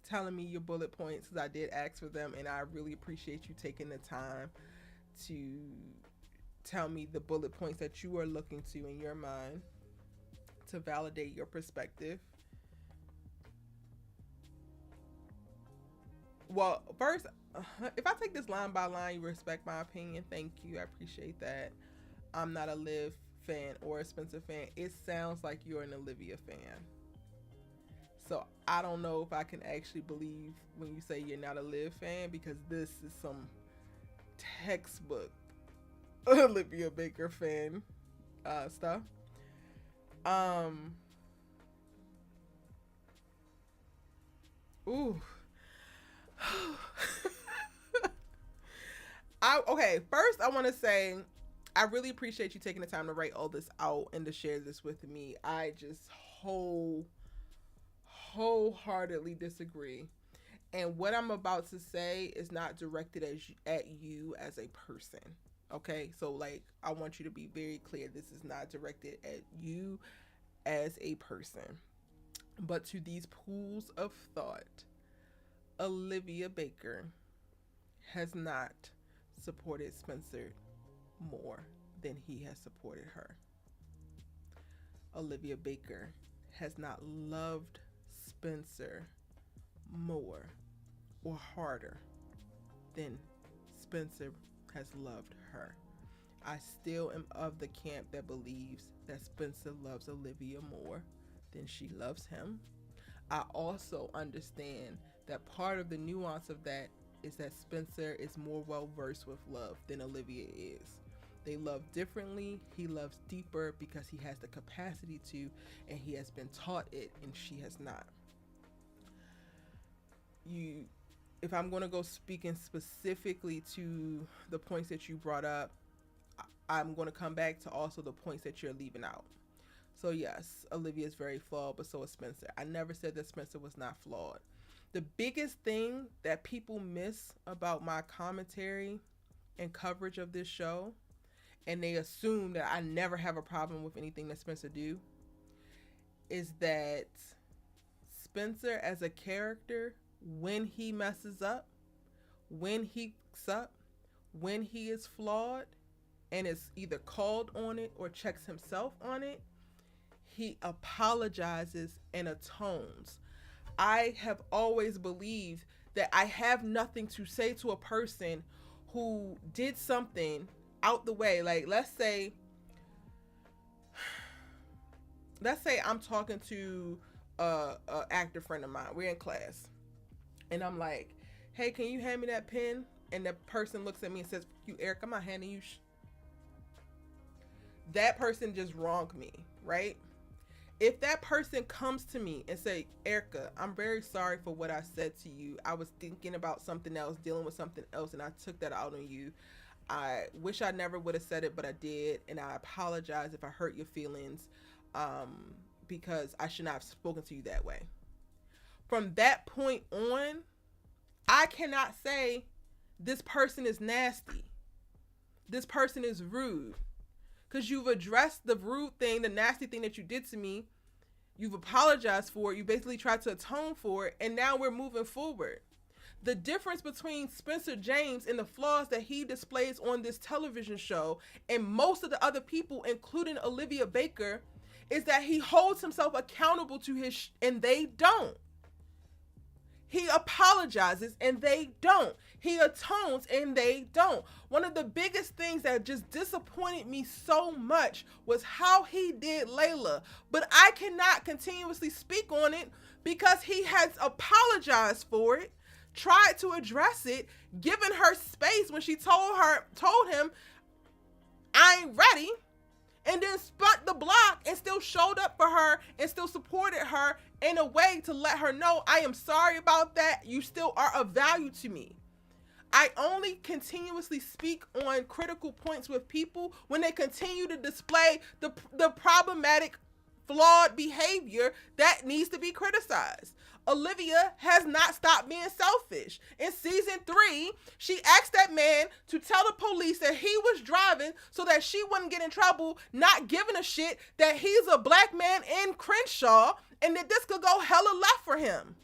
telling me your bullet points, because I did ask for them, and I really appreciate you taking the time to tell me the bullet points that you are looking to in your mind to validate your perspective. Well, first, if I take this line by line, you respect my opinion. Thank you. I appreciate that. I'm not a Liv fan or a Spencer fan. It sounds like you're an Olivia fan. So I don't know if I can actually believe when you say you're not a Liv fan, because this is some textbook Olivia Baker fan stuff. Ooh. Okay, first I want to say I really appreciate you taking the time to write all this out and to share this with me. I just wholeheartedly disagree. And what I'm about to say is not directed at you as a person. Okay? So, like, I want you to be very clear. This is not directed at you as a person, but to these pools of thought. Olivia Baker has not supported Spencer more than he has supported her. Olivia Baker has not loved Spencer more or harder than Spencer has loved her. I still am of the camp that believes that Spencer loves Olivia more than she loves him. I also understand that part of the nuance of that is that Spencer is more well-versed with love than Olivia is. They love differently. He loves deeper because he has the capacity to, and he has been taught it, and she has not. if I'm going to go speaking specifically to the points that you brought up, I'm going to come back to also the points that you're leaving out. So yes, Olivia is very flawed, but so is Spencer. I never said that Spencer was not flawed. The biggest thing that people miss about my commentary and coverage of this show, and they assume that I never have a problem with anything that Spencer do, is that Spencer as a character, when he messes up, when he fucks up, when he is flawed and is either called on it or checks himself on it, he apologizes and atones. I have always believed that I have nothing to say to a person who did something out the way. Like, let's say I'm talking to a actor friend of mine. We're in class. And I'm like, hey, can you hand me that pen? And the person looks at me and says, you, Eric, I'm not handing you that person just wronged me, right? If that person comes to me and say, Erica, I'm very sorry for what I said to you. I was thinking about something else, dealing with something else, and I took that out on you. I wish I never would have said it, but I did. And I apologize if I hurt your feelings, because I should not have spoken to you that way. From that point on, I cannot say this person is nasty. This person is rude. Because you've addressed the rude thing, the nasty thing that you did to me. You've apologized for it. You basically tried to atone for it. And now we're moving forward. The difference between Spencer James and the flaws that he displays on this television show and most of the other people, including Olivia Baker, is that he holds himself accountable to his and they don't. He apologizes and they don't. He atones and they don't. One of the biggest things that just disappointed me so much was how he did Layla. But I cannot continuously speak on it because he has apologized for it, tried to address it, given her space when she told him, I ain't ready. And then spent the block and still showed up for her and still supported her in a way to let her know, I am sorry about that. You still are of value to me. I only continuously speak on critical points with people when they continue to display the problematic, flawed behavior that needs to be criticized. Olivia has not stopped being selfish. In season 3, she asked that man to tell the police that he was driving so that she wouldn't get in trouble, not giving a shit that he's a black man in Crenshaw and that this could go hella left for him.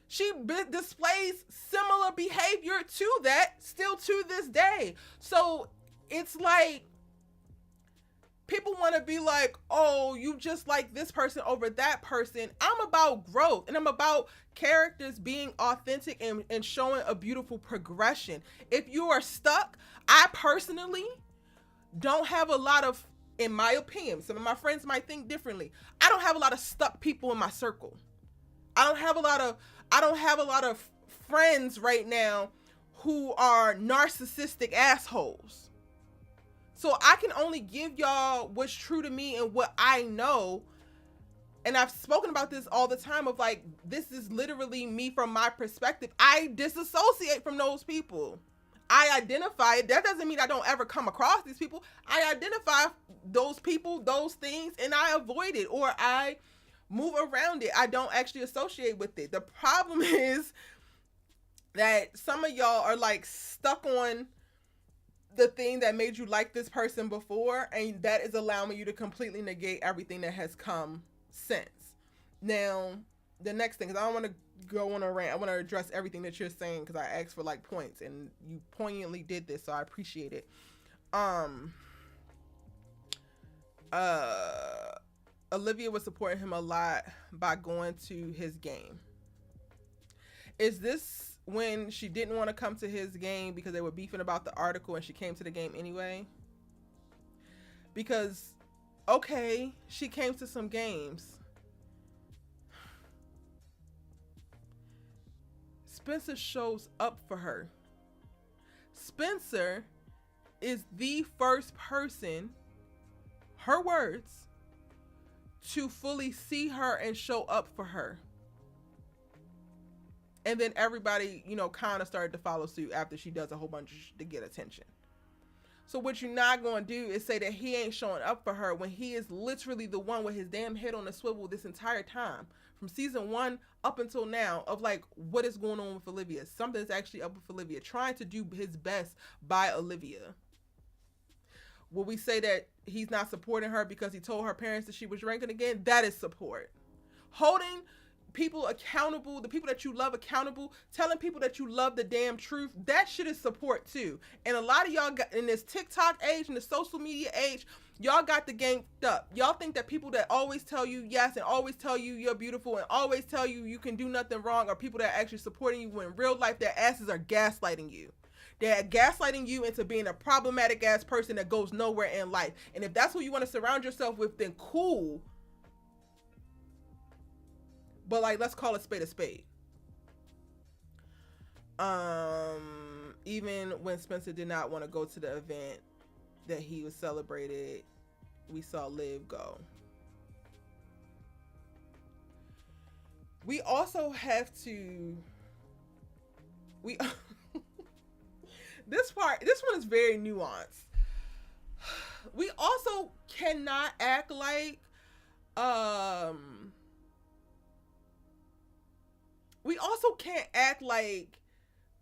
She displays similar behavior to that still to this day. So it's like, people want to be like, oh, you just like this person over that person. I'm about growth and I'm about characters being authentic and showing a beautiful progression. If you are stuck, I personally don't have a lot of, in my opinion, some of my friends might think differently. I don't have a lot of stuck people in my circle. I don't have a lot of friends right now who are narcissistic assholes. So I can only give y'all what's true to me and what I know. And I've spoken about this all the time of like, this is literally me from my perspective. I disassociate from those people. I identify it. That doesn't mean I don't ever come across these people. I identify those people, those things, and I avoid it or I move around it. I don't actually associate with it. The problem is that some of y'all are like stuck on the thing that made you like this person before, and that is allowing you to completely negate everything that has come since. Now, the next thing is I don't want to go on a rant. I want to address everything that you're saying because I asked for like points and you poignantly did this, so I appreciate it. Olivia was supporting him a lot by going to his game. Is this when she didn't want to come to his game because they were beefing about the article and she came to the game anyway? Because, okay, she came to some games. Spencer shows up for her. Spencer is the first person her words, to fully see her and show up for her. And then everybody, you know, kind of started to follow suit after she does a whole bunch to get attention. So what you're not going to do is say that he ain't showing up for her when he is literally the one with his damn head on the swivel this entire time. From season 1 up until now, of like, what is going on with Olivia? Something's actually up with Olivia. Trying to do his best by Olivia. Will we say that he's not supporting her because he told her parents that she was drinking again? That is support. Holding people accountable, the people that you love accountable, telling people that you love the damn truth, that shit is support too. And a lot of y'all got in this TikTok age and the social media age, y'all got the game up. Y'all think that people that always tell you yes and always tell you you're beautiful and always tell you you can do nothing wrong are people that are actually supporting you, when in real life their asses are gaslighting you. They're gaslighting you into being a problematic ass person that goes nowhere in life. And if that's who you want to surround yourself with, then cool. But like, let's call a spade a spade. Even when Spencer did not want to go to the event that he was celebrated, we saw Liv go. We also have to, this one is very nuanced. We also cannot act like, we also can't act like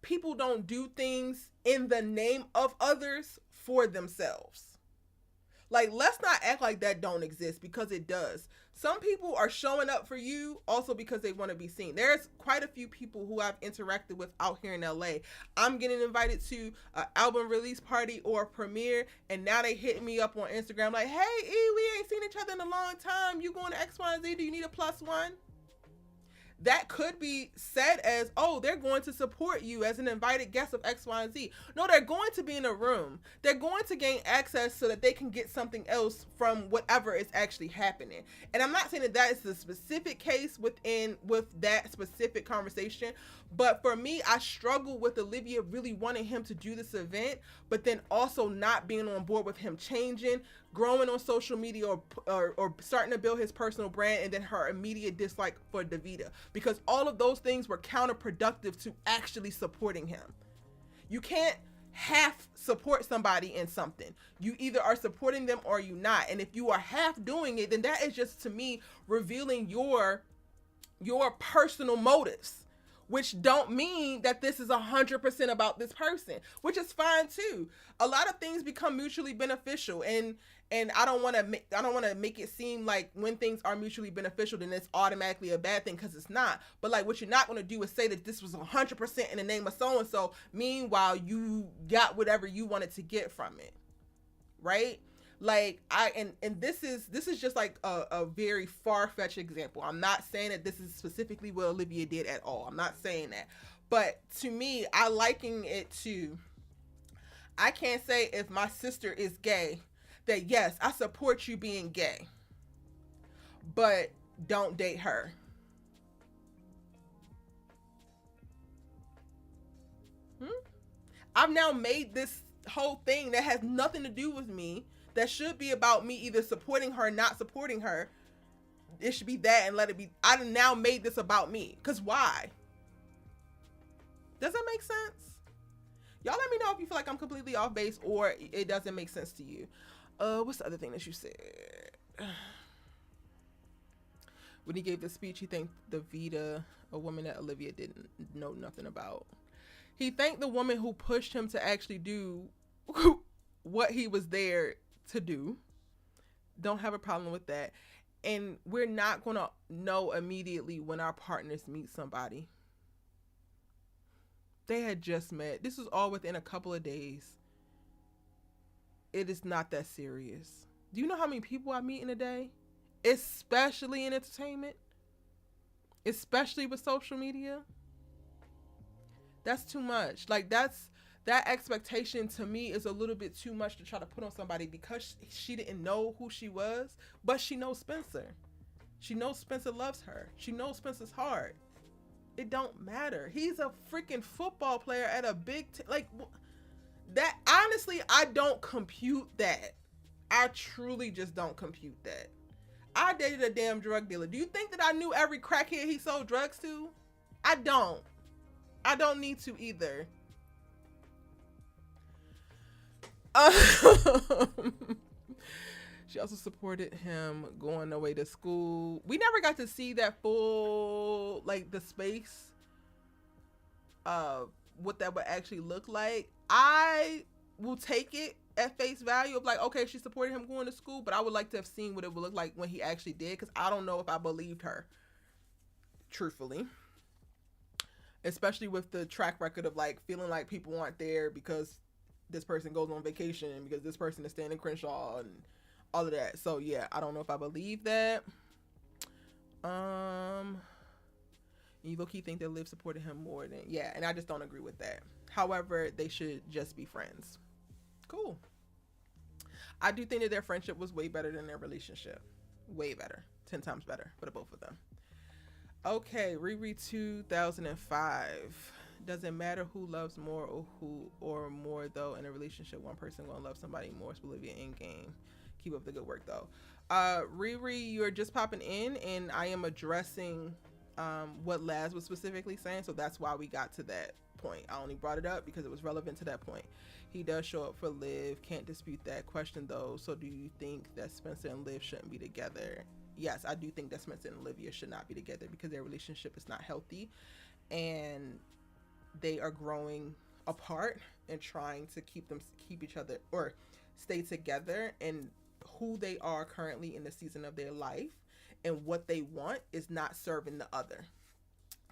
people don't do things in the name of others for themselves. Like, let's not act like that don't exist, because it does. Some people are showing up for you also because they want to be seen. There's quite a few people who I've interacted with out here in LA. I'm getting invited to an album release party or a premiere, and now they hit me up on Instagram like, hey, E, we ain't seen each other in a long time. You going to X, Y, and Z? Do you need a +1? That could be said as, oh, they're going to support you as an invited guest of X, Y, and Z. No, they're going to be in a room. They're going to gain access so that they can get something else from whatever is actually happening. And I'm not saying that that is the specific case with that specific conversation. But for me, I struggle with Olivia really wanting him to do this event, but then also not being on board with him changing, growing on social media, or starting to build his personal brand, and then her immediate dislike for Davida, because all of those things were counterproductive to actually supporting him. You can't half support somebody in something. You either are supporting them or you not. And if you are half doing it, then that is just, to me, revealing your personal motives, which don't mean that this is 100% about this person, which is fine too. A lot of things become mutually beneficial, and I don't want to make it seem like when things are mutually beneficial, then it's automatically a bad thing, because it's not. But like, what you're not going to do is say that this was 100% in the name of so and so. Meanwhile, you got whatever you wanted to get from it, right? Like, and this is just like a very far-fetched example. I'm not saying that this is specifically what Olivia did at all. I'm not saying that. But to me, I liken it to, I can't say if my sister is gay that yes, I support you being gay, but don't date her. I've now made this whole thing that has nothing to do with me, that should be about me either supporting her or not supporting her. It should be that, and let it be. I now made this about me. Because why? Does that make sense? Y'all let me know if you feel like I'm completely off base or it doesn't make sense to you. What's the other thing that you said? When he gave the speech, he thanked Davida, a woman that Olivia didn't know nothing about. He thanked the woman who pushed him to actually do what he was there to do. Don't have a problem with that. And we're not going to know immediately when our partners meet somebody. They had just met. This was all within a couple of days. It is not that serious. Do you know how many people I meet in a day? Especially in entertainment. Especially with social media. That's too much. Like, that expectation to me is a little bit too much to try to put on somebody because she didn't know who she was, but she knows Spencer. She knows Spencer loves her. She knows Spencer's heart. It don't matter. He's a freaking football player at a big like that. Honestly, I don't compute that. I truly just don't compute that. I dated a damn drug dealer. Do you think that I knew every crackhead he sold drugs to? I don't. I don't need to either. She also supported him going away to school. We never got to see that full, like, the space of what that would actually look like. I will take it at face value of like, okay, she supported him going to school, but I would like to have seen what it would look like when he actually did, because I don't know if I believed her, truthfully. Especially with the track record of like feeling like people aren't there because this person goes on vacation and because this person is staying in Crenshaw and all of that. So yeah, I don't know if I believe that. You low-key think that Liv supported him more than, yeah, and I just don't agree with that. However, they should just be friends. Cool. I do think that their friendship was way better than their relationship. Way better. 10 times better for the both of them. Okay, Riri 2005. Doesn't matter who loves more or more though in a relationship. One person gonna love somebody more. Spelivia in game. Keep up the good work though. Riri, you're just popping in, and I am addressing what Laz was specifically saying, so that's why we got to that point. I only brought it up because it was relevant to that point. He does show up for Liv. Can't dispute that. Question though, so do you think that Spencer and Liv shouldn't be together? Yes, I do think that Spencer and Olivia should not be together because their relationship is not healthy and they are growing apart and trying to keep each other or stay together, and who they are currently in the season of their life and what they want is not serving the other.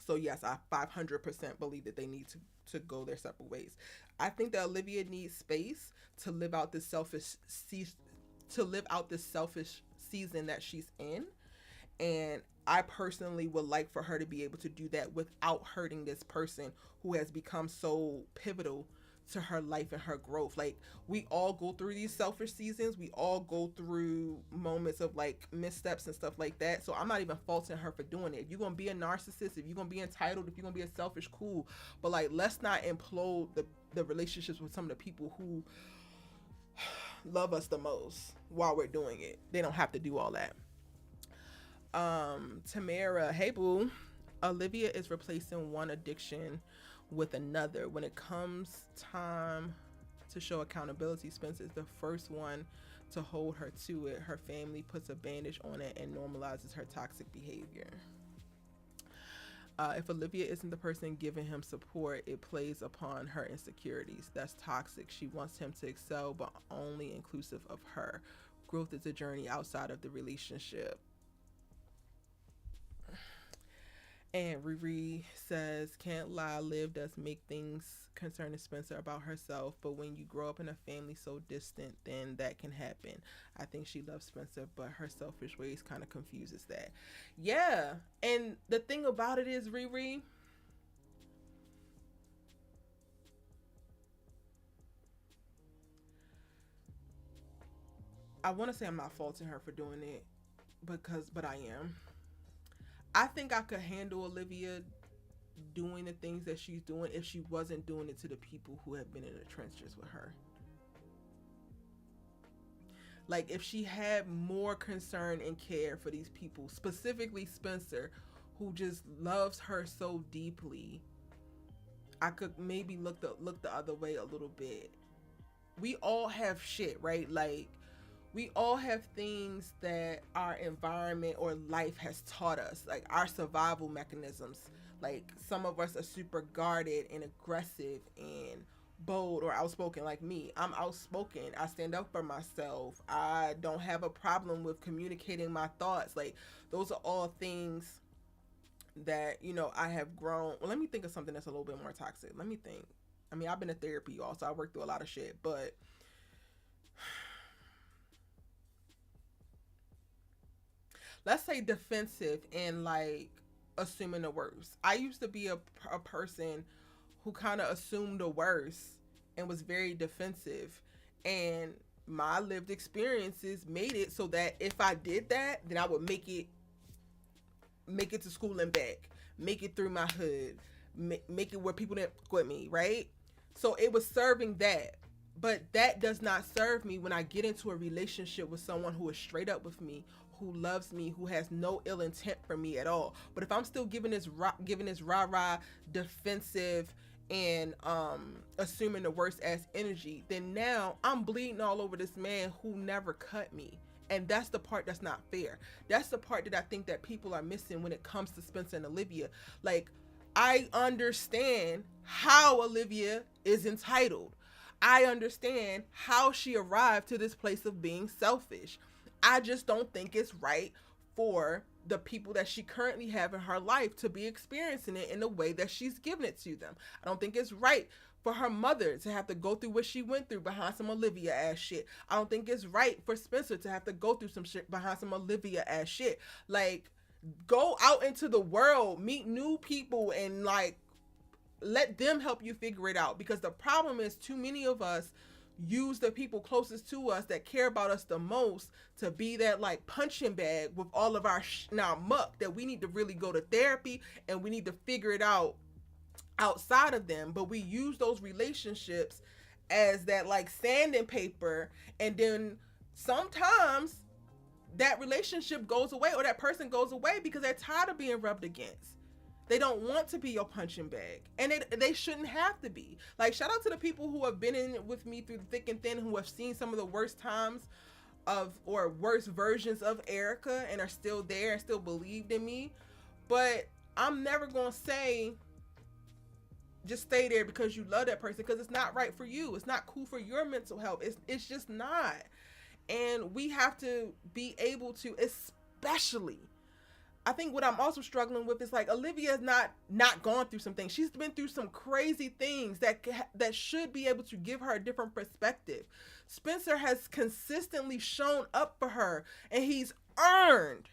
So yes, I 500% believe that they need to go their separate ways. I think that Olivia needs space to live out this selfish season that she's in, and I personally would like for her to be able to do that without hurting this person who has become so pivotal to her life and her growth. Like, we all go through these selfish seasons, we all go through moments of like missteps and stuff like that, so I'm not even faulting her for doing it. If you're gonna be a narcissist, if you're gonna be entitled, if you're gonna be a selfish, cool, but like, let's not implode the relationships with some of the people who love us the most while we're doing it. They don't have to do all that. Tamara, hey boo. Olivia is replacing one addiction with another. When it comes time to show accountability, Spencer is the first one to hold her to it. Her family puts a bandage on it and normalizes her toxic behavior. If Olivia isn't the person giving him support, it plays upon her insecurities. That's toxic. She wants him to excel, but only inclusive of her. Growth is a journey outside of the relationship. And Riri says, can't lie, Liv does make things concerning Spencer about herself, but when you grow up in a family so distant, then that can happen. I think she loves Spencer, but her selfish ways kind of confuses that. Yeah, and the thing about it is, Riri, I want to say I'm not faulting her for doing it, but I am. I think I could handle Olivia doing the things that she's doing if she wasn't doing it to the people who have been in the trenches with her. Like, if she had more concern and care for these people, specifically Spencer, who just loves her so deeply, I could maybe look the other way a little bit. We all have shit, right? Like, we all have things that our environment or life has taught us, like our survival mechanisms. Like, some of us are super guarded and aggressive and bold or outspoken, like me. I'm outspoken. I stand up for myself. I don't have a problem with communicating my thoughts. Like, those are all things that, you know, I have grown. Well, let me think of something that's a little bit more toxic. Let me think. I mean, I've been in therapy, y'all, so I worked through a lot of shit, but let's say defensive and like assuming the worst. I used to be a person who kind of assumed the worst and was very defensive, and my lived experiences made it so that if I did that, then I would make it to school and back, make it through my hood, make it where people didn't quit me, right? So it was serving that. But that does not serve me when I get into a relationship with someone who is straight up with me, who loves me, who has no ill intent for me at all. But if I'm still giving this rah-rah defensive and assuming the worst ass energy, then now I'm bleeding all over this man who never cut me. And that's the part that's not fair. That's the part that I think that people are missing when it comes to Spencer and Olivia. Like, I understand how Olivia is entitled. I understand how she arrived to this place of being selfish. I just don't think it's right for the people that she currently have in her life to be experiencing it in the way that she's giving it to them. I don't think it's right for her mother to have to go through what she went through behind some Olivia ass shit. I don't think it's right for Spencer to have to go through some shit behind some Olivia ass shit. Like, go out into the world, meet new people, and like, let them help you figure it out. Because the problem is, too many of us use the people closest to us that care about us the most to be that like punching bag with all of our muck, that we need to really go to therapy and we need to figure it out outside of them. But we use those relationships as that like sanding paper, and then sometimes that relationship goes away, or that person goes away because they're tired of being rubbed against. They don't want to be your punching bag, and they shouldn't have to be. Like, shout out to the people who have been in it with me through the thick and thin, who have seen some of the worst times of, or worst versions of Erica, and are still there and still believed in me. But I'm never going to say just stay there because you love that person, because it's not right for you. It's not cool for your mental health. It's just not. And we have to be able to, especially, I think what I'm also struggling with is like, Olivia's not gone through some things. She's been through some crazy things that should be able to give her a different perspective. Spencer has consistently shown up for her, and he's earned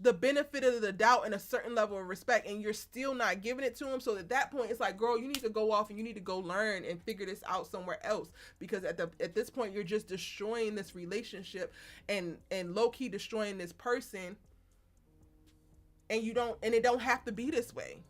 the benefit of the doubt and a certain level of respect, and you're still not giving it to him. So at that point, it's like, girl, you need to go off and you need to go learn and figure this out somewhere else, because at this point, you're just destroying this relationship and low-key destroying this person. And it don't have to be this way.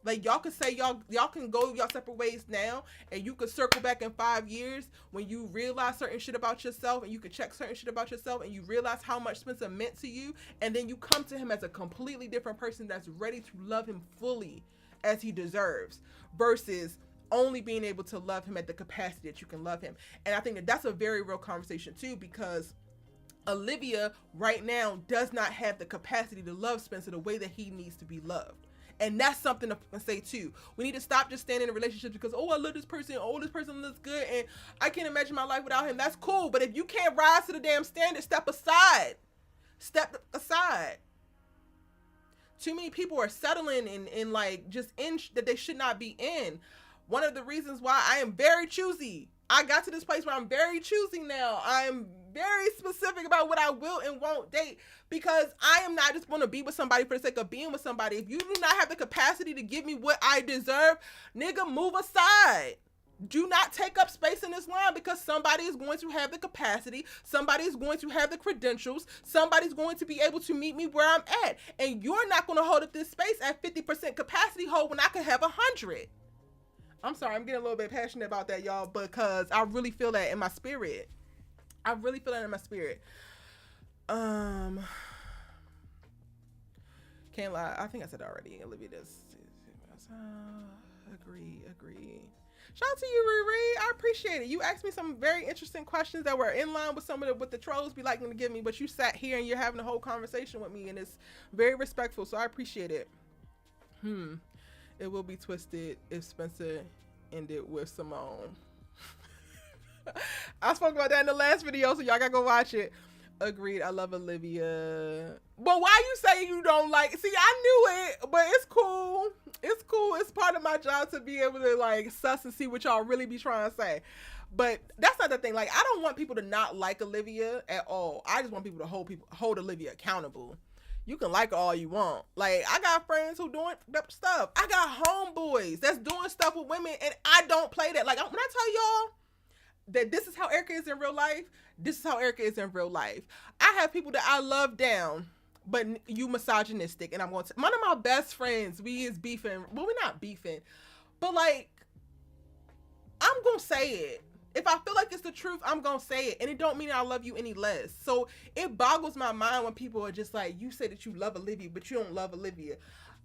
Like, y'all could say y'all can go y'all separate ways now, and you could circle back in 5 years when you realize certain shit about yourself, and you could check certain shit about yourself, and you realize how much Spencer meant to you, and then you come to him as a completely different person that's ready to love him fully as he deserves, versus only being able to love him at the capacity that you can love him. And I think that that's a very real conversation too, because Olivia right now does not have the capacity to love Spencer the way that he needs to be loved. And that's something to say too. We need to stop just staying in a relationship because, oh, I love this person, oh, this person looks good, and I can't imagine my life without him. That's cool, but if you can't rise to the damn standard, step aside. Step aside. Too many people are settling in like just in that they should not be in. One of the reasons why I am very choosy. I got to this place where I'm very choosy now. I'm very specific about what I will and won't date, because I am not just going to be with somebody for the sake of being with somebody. If you do not have the capacity to give me what I deserve, nigga, move aside. Do not take up space in this line, because somebody is going to have the capacity. Somebody is going to have the credentials. Somebody's going to be able to meet me where I'm at. And you're not going to hold up this space at 50% capacity hold when I could have 100. I'm sorry, I'm getting a little bit passionate about that, y'all, because I really feel that in my spirit. I really feel that in my spirit. Can't lie. I think I said it already. Olivia does. Agree. Shout out to you, Riri. I appreciate it. You asked me some very interesting questions that were in line with some of what the trolls be liking to give me, but you sat here and you're having a whole conversation with me, and it's very respectful, so I appreciate it. It will be twisted if Spencer ended with Simone. I spoke about that in the last video, so y'all gotta go watch it. Agreed. I love Olivia. But why you say you don't like? See, I knew it, but it's cool. It's cool. It's part of my job to be able to like suss and see what y'all really be trying to say. But that's not the thing. Like, I don't want people to not like Olivia at all. I just want people to hold Olivia accountable. You can like her all you want. Like, I got friends who doing stuff. I got homeboys that's doing stuff with women, and I don't play that. Like, when I tell y'all that this is how Erica is in real life, this is how Erica is in real life. I have people that I love down, but you misogynistic, and I'm going to... One of my best friends, we is beefing. Well, we're not beefing, but, like, I'm going to say it. If I feel like it's the truth, I'm going to say it. And it don't mean I love you any less. So it boggles my mind when people are just like, you say that you love Olivia, but you don't love Olivia.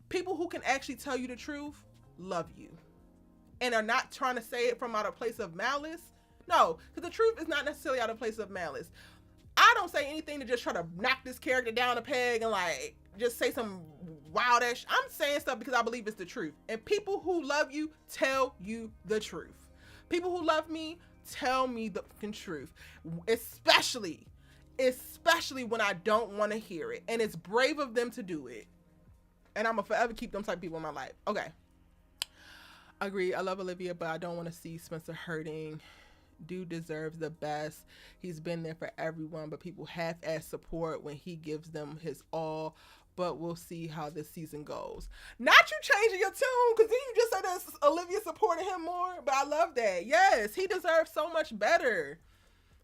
People who can actually tell you the truth love you and are not trying to say it from out of place of malice. No, because the truth is not necessarily out of place of malice. I don't say anything to just try to knock this character down a peg and like just say some wild ass. I'm saying stuff because I believe it's the truth. And people who love you tell you the truth. People who love me tell me the fucking truth, especially when I don't want to hear it. And it's brave of them to do it. And I'm gonna forever keep them type of people in my life. Okay. Agree. I love Olivia, but I don't want to see Spencer hurting. Dude deserves the best. He's been there for everyone, but people half-ass support when he gives them his all. But we'll see how this season goes. Not you changing your tune, because then you just said that Olivia supported him more. But I love that. Yes, he deserves so much better.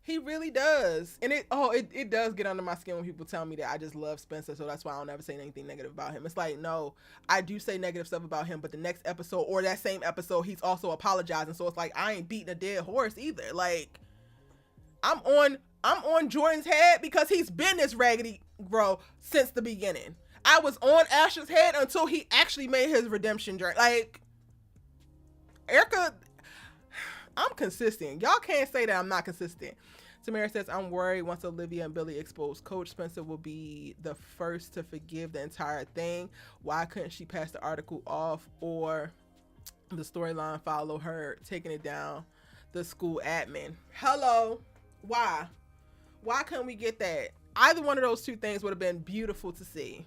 He really does. And it does get under my skin when people tell me that I just love Spencer, so that's why I don't ever say anything negative about him. It's like, no, I do say negative stuff about him, but the next episode or that same episode, he's also apologizing. So it's like, I ain't beating a dead horse either. Like, I'm on Jordan's head because he's been this raggedy bro since the beginning. I was on Asher's head until he actually made his redemption journey. Like, Erica, I'm consistent. Y'all can't say that I'm not consistent. Tamara says, I'm worried once Olivia and Billy expose Coach, Spencer will be the first to forgive the entire thing. Why couldn't she pass the article off or the storyline follow her taking it down the school admin? Hello. Why couldn't we get that? Either one of those two things would have been beautiful to see.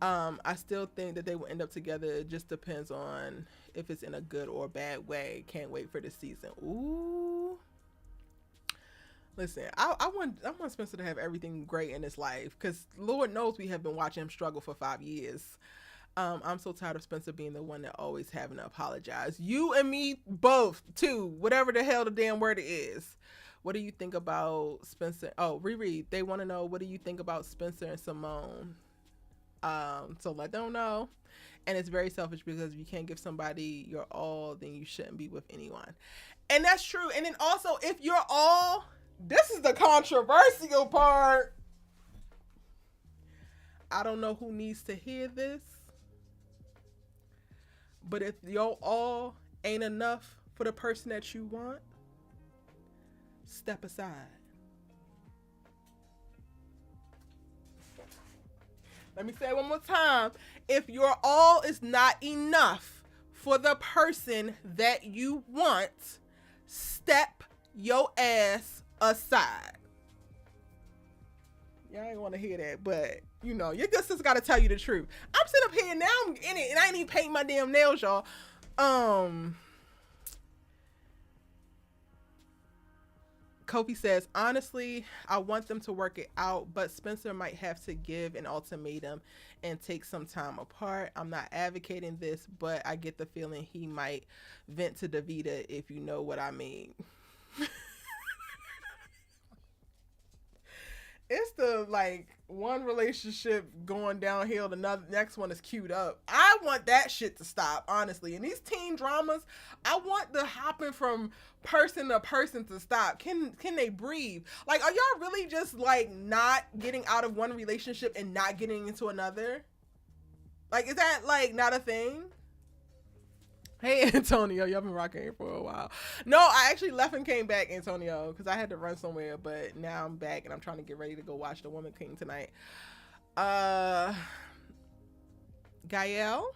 I still think that they will end up together. It just depends on if it's in a good or bad way. Can't wait for the season. Ooh. Listen, I want Spencer to have everything great in his life, because Lord knows we have been watching him struggle for 5 years. I'm so tired of Spencer being the one that always having to apologize. You and me both, too. Whatever the hell the damn word it is. What do you think about Spencer? Oh, Riri, they want to know, what do you think about Spencer and Simone? So let them know. And it's very selfish, because if you can't give somebody your all, then you shouldn't be with anyone. And that's true. And then also, if you're all, this is the controversial part. I don't know who needs to hear this, but if your all ain't enough for the person that you want, step aside. Let me say it one more time. If your all is not enough for the person that you want, step your ass aside. Y'all ain't want to hear that, but you know, your good sister got to tell you the truth. I'm sitting up here now, I'm in it, and I ain't even painting my damn nails, y'all. Kofi says, honestly, I want them to work it out, but Spencer might have to give an ultimatum and take some time apart. I'm not advocating this, but I get the feeling he might vent to Davida, if you know what I mean. It's the like one relationship going downhill, the next one is queued up. I want that shit to stop, honestly. And these teen dramas, I want the hopping from person to person to stop. Can they breathe? Like, are y'all really just like not getting out of one relationship and not getting into another? Like, is that like not a thing? Hey, Antonio, y'all been rocking here for a while. No, I actually left and came back, Antonio, because I had to run somewhere, but now I'm back and I'm trying to get ready to go watch The Woman King tonight. Gael,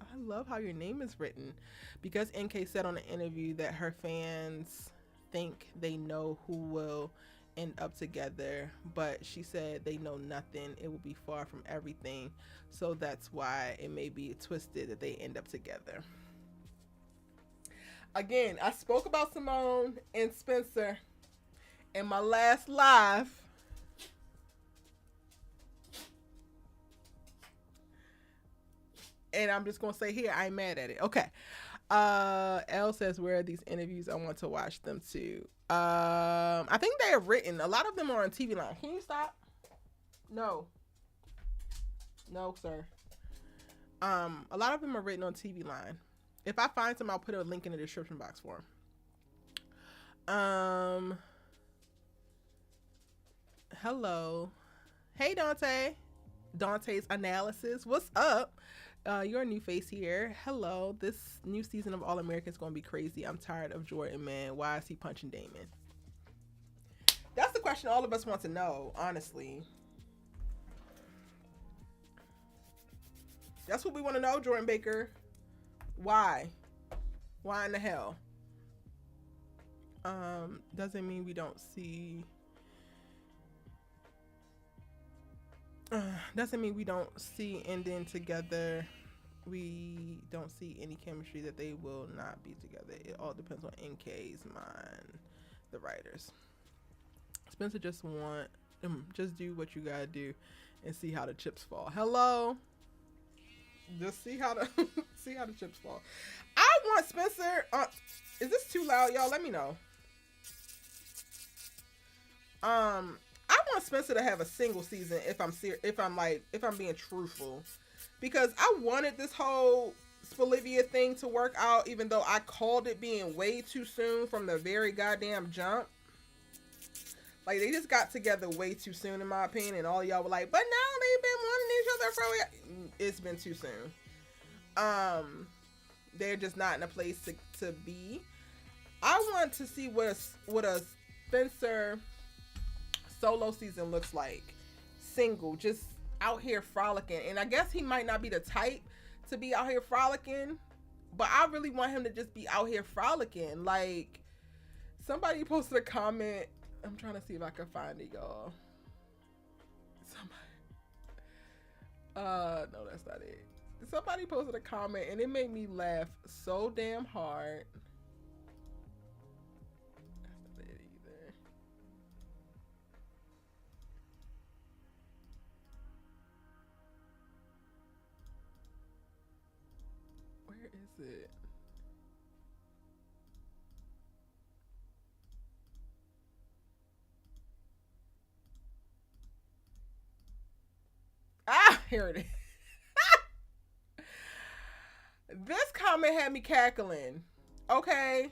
I love how your name is written, because NK said on an interview that her fans think they know who will end up together, but she said they know nothing. It will be far from everything, so that's why it may be twisted that they end up together. Again, I spoke about Simone and Spencer in my last live. And I'm just going to say here, I'm mad at it. Okay. Elle says, where are these interviews? I want to watch them too. I think they are written. A lot of them are on TV Line. Can you stop? No, sir. A lot of them are written on TV Line. If I find some, I'll put a link in the description box for them. Hello. Hey, Dante. Dante's Analysis. What's up? You're a new face here. Hello. This new season of All American is going to be crazy. I'm tired of Jordan, man. Why is he punching Damon? That's the question all of us want to know, honestly. That's what we want to know, Jordan Baker. Why? Why in the hell? Doesn't mean we don't see... doesn't mean we don't see ending together. We don't see any chemistry that they will not be together. It all depends on NK's mind, the writers. Spencer just do what you gotta do and see how the chips fall. Hello. Just see how the see how the chips fall. I want Spencer. Is this too loud, y'all? Let me know. I want Spencer to have a single season if I'm being truthful, because I wanted this whole Spelivia thing to work out, even though I called it being way too soon from the very goddamn jump. Like, they just got together way too soon, in my opinion, and all y'all were like, but now they've been wanting each other for it's been too soon. They're just not in a place to be. I want to see what a Spencer solo season looks like, single, just out here frolicking. And I guess he might not be the type to be out here frolicking, but I really want him to just be out here frolicking. Like, somebody posted a comment. I'm trying to see if I can find it, y'all. No, that's not it. Somebody posted a comment and it made me laugh so damn hard. That's not it either. Where is it? Here it is. This comment had me cackling. Okay.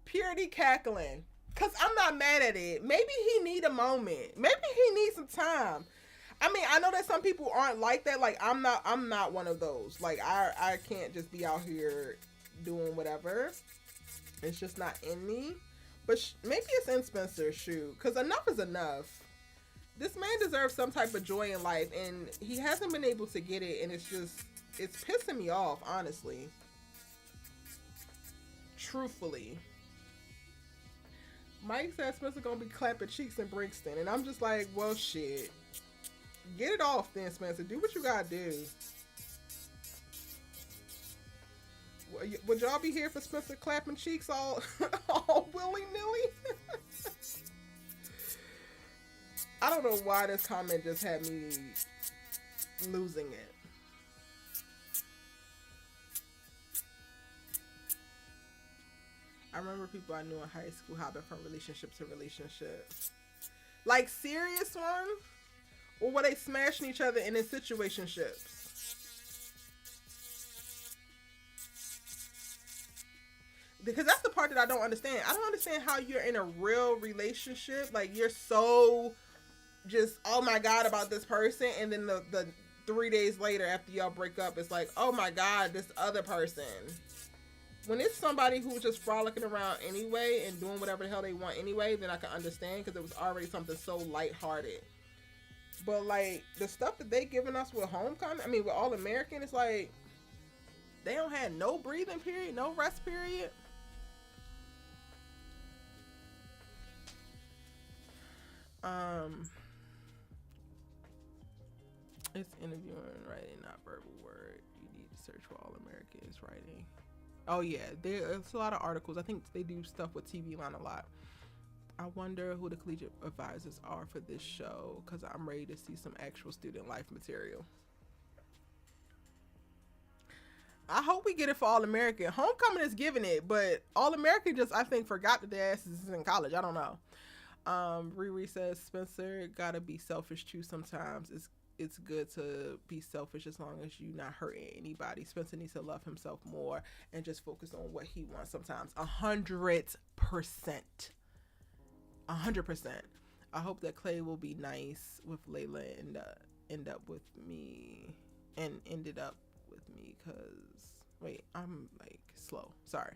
Purity cackling. Because I'm not mad at it. Maybe he need a moment. Maybe he needs some time. I mean, I know that some people aren't like that. Like, I'm not one of those. Like, I can't just be out here doing whatever. It's just not in me. But maybe it's in Spencer's shoe. Because enough is enough. This man deserves some type of joy in life, and he hasn't been able to get it, and it's pissing me off, honestly. Truthfully. Mike said Spencer gonna be clapping cheeks in Brixton, and I'm just like, well, shit. Get it off then, Spencer. Do what you gotta do. Would y'all be here for Spencer clapping cheeks all willy-nilly? I don't know why this comment just had me losing it. I remember people I knew in high school hopping from relationship to relationship. Like, serious one? Or were they smashing each other and in situationships? Because that's the part that I don't understand. I don't understand how you're in a real relationship. Like, you're so... just, oh my God, about this person, and then the 3 days later after y'all break up, it's like, oh my God, this other person. When it's somebody who's just frolicking around anyway and doing whatever the hell they want anyway, then I can understand, because it was already something so lighthearted. But like, the stuff that they giving us with Homecoming, I mean with All American, it's like, they don't have no breathing period, no rest period. It's interviewing, writing, not verbal word. You need to search for All Americans writing. Oh yeah, there's a lot of articles. I think they do stuff with TV Line a lot. I wonder who the collegiate advisors are for this show, because I'm ready to see some actual student life material. I hope we get it for All American. Homecoming is giving it, but All American just, I think, forgot that their asses is in college. I don't know. Riri says Spencer gotta be selfish too sometimes. it's good to be selfish as long as you're not hurting anybody. Spencer needs to love himself more and just focus on what he wants sometimes. 100%. 100%. I hope that Clay will be nice with Layla and ended up with me because wait, I'm like slow. Sorry.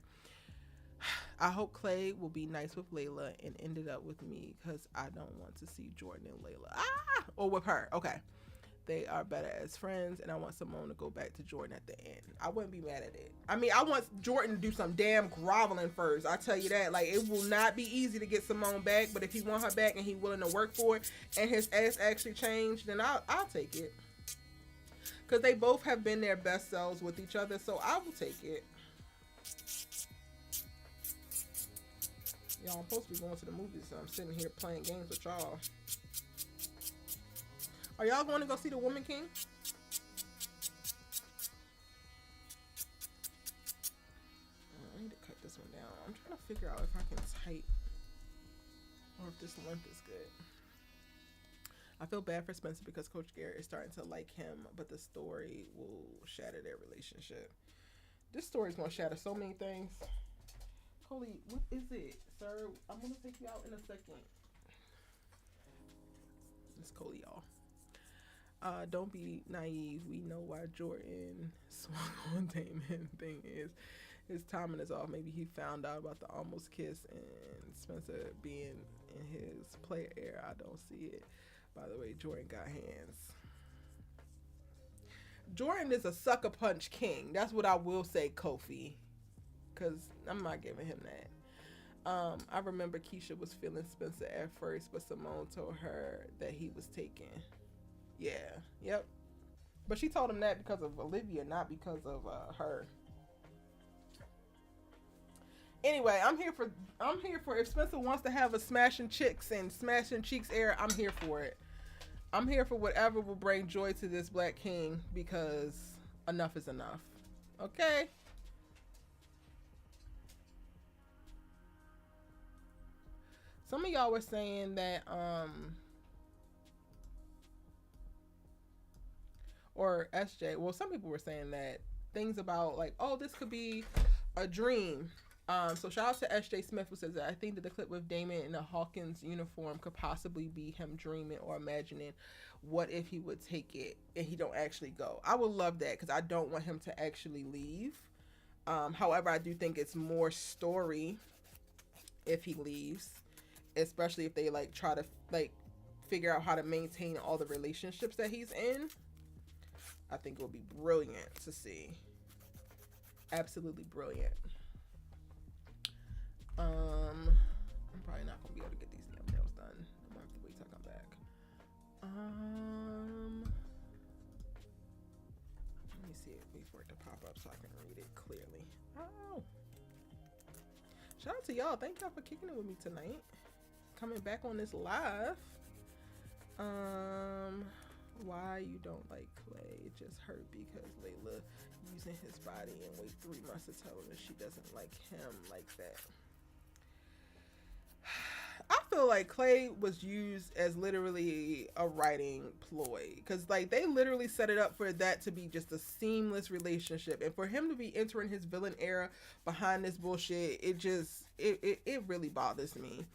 I hope Clay will be nice with Layla and ended up with me because I don't want to see Jordan and Layla. Or with her. Okay. They are better as friends, and I want Simone to go back to Jordan at the end. I wouldn't be mad at it. I mean, I want Jordan to do some damn groveling first. I tell you that. Like, it will not be easy to get Simone back, but if he want her back and he willing to work for it, and his ass actually changed, then I'll take it. Because they both have been their best selves with each other, so I will take it. Y'all, I'm supposed to be going to the movies, so I'm sitting here playing games with y'all. Are y'all going to go see The Woman King? I need to cut this one down. I'm trying to figure out if I can type or if this length is good. I feel bad for Spencer because Coach Garrett is starting to like him, but the story will shatter their relationship. This story is going to shatter so many things. Cory, what is it, sir? I'm going to take you out in a second. It's Cory, y'all. Don't be naive. We know why Jordan swung on Damon. Thing is, his timing is off. Maybe he found out about the almost kiss and Spencer being in his player era. I don't see it. By the way, Jordan got hands. Jordan is a sucker punch king. That's what I will say, Kofi. Because I'm not giving him that. I remember Keisha was feeling Spencer at first, but Simone told her that he was taken. Yeah, yep. But she told him that because of Olivia, not because of her. Anyway, I'm here for if Spencer wants to have a smashing chicks and smashing cheeks era, I'm here for it. I'm here for whatever will bring joy to this Black King because enough is enough. Okay? Some of y'all were saying that or SJ, well, some people were saying that things about like, oh, this could be a dream. So shout out to SJ Smith who says that I think that the clip with Damon in a Hawkins uniform could possibly be him dreaming or imagining what if he would take it and he don't actually go. I would love that because I don't want him to actually leave. However, I do think it's more story if he leaves, especially if they like try to like figure out how to maintain all the relationships that he's in. I think it would be brilliant to see. Absolutely brilliant. I'm probably not gonna be able to get these damn nails done. I'm gonna have to wait till I come back. Let me see it. Wait for it to pop up so I can read it clearly. Oh. Shout out to y'all. Thank y'all for kicking it with me tonight. Coming back on this live. Why you don't like Clay? It just hurt because Layla using his body and wait 3 months to tell him that she doesn't like him like that. I feel like Clay was used as literally a writing ploy because like they literally set it up for that to be just a seamless relationship, and for him to be entering his villain era behind this bullshit, it really bothers me.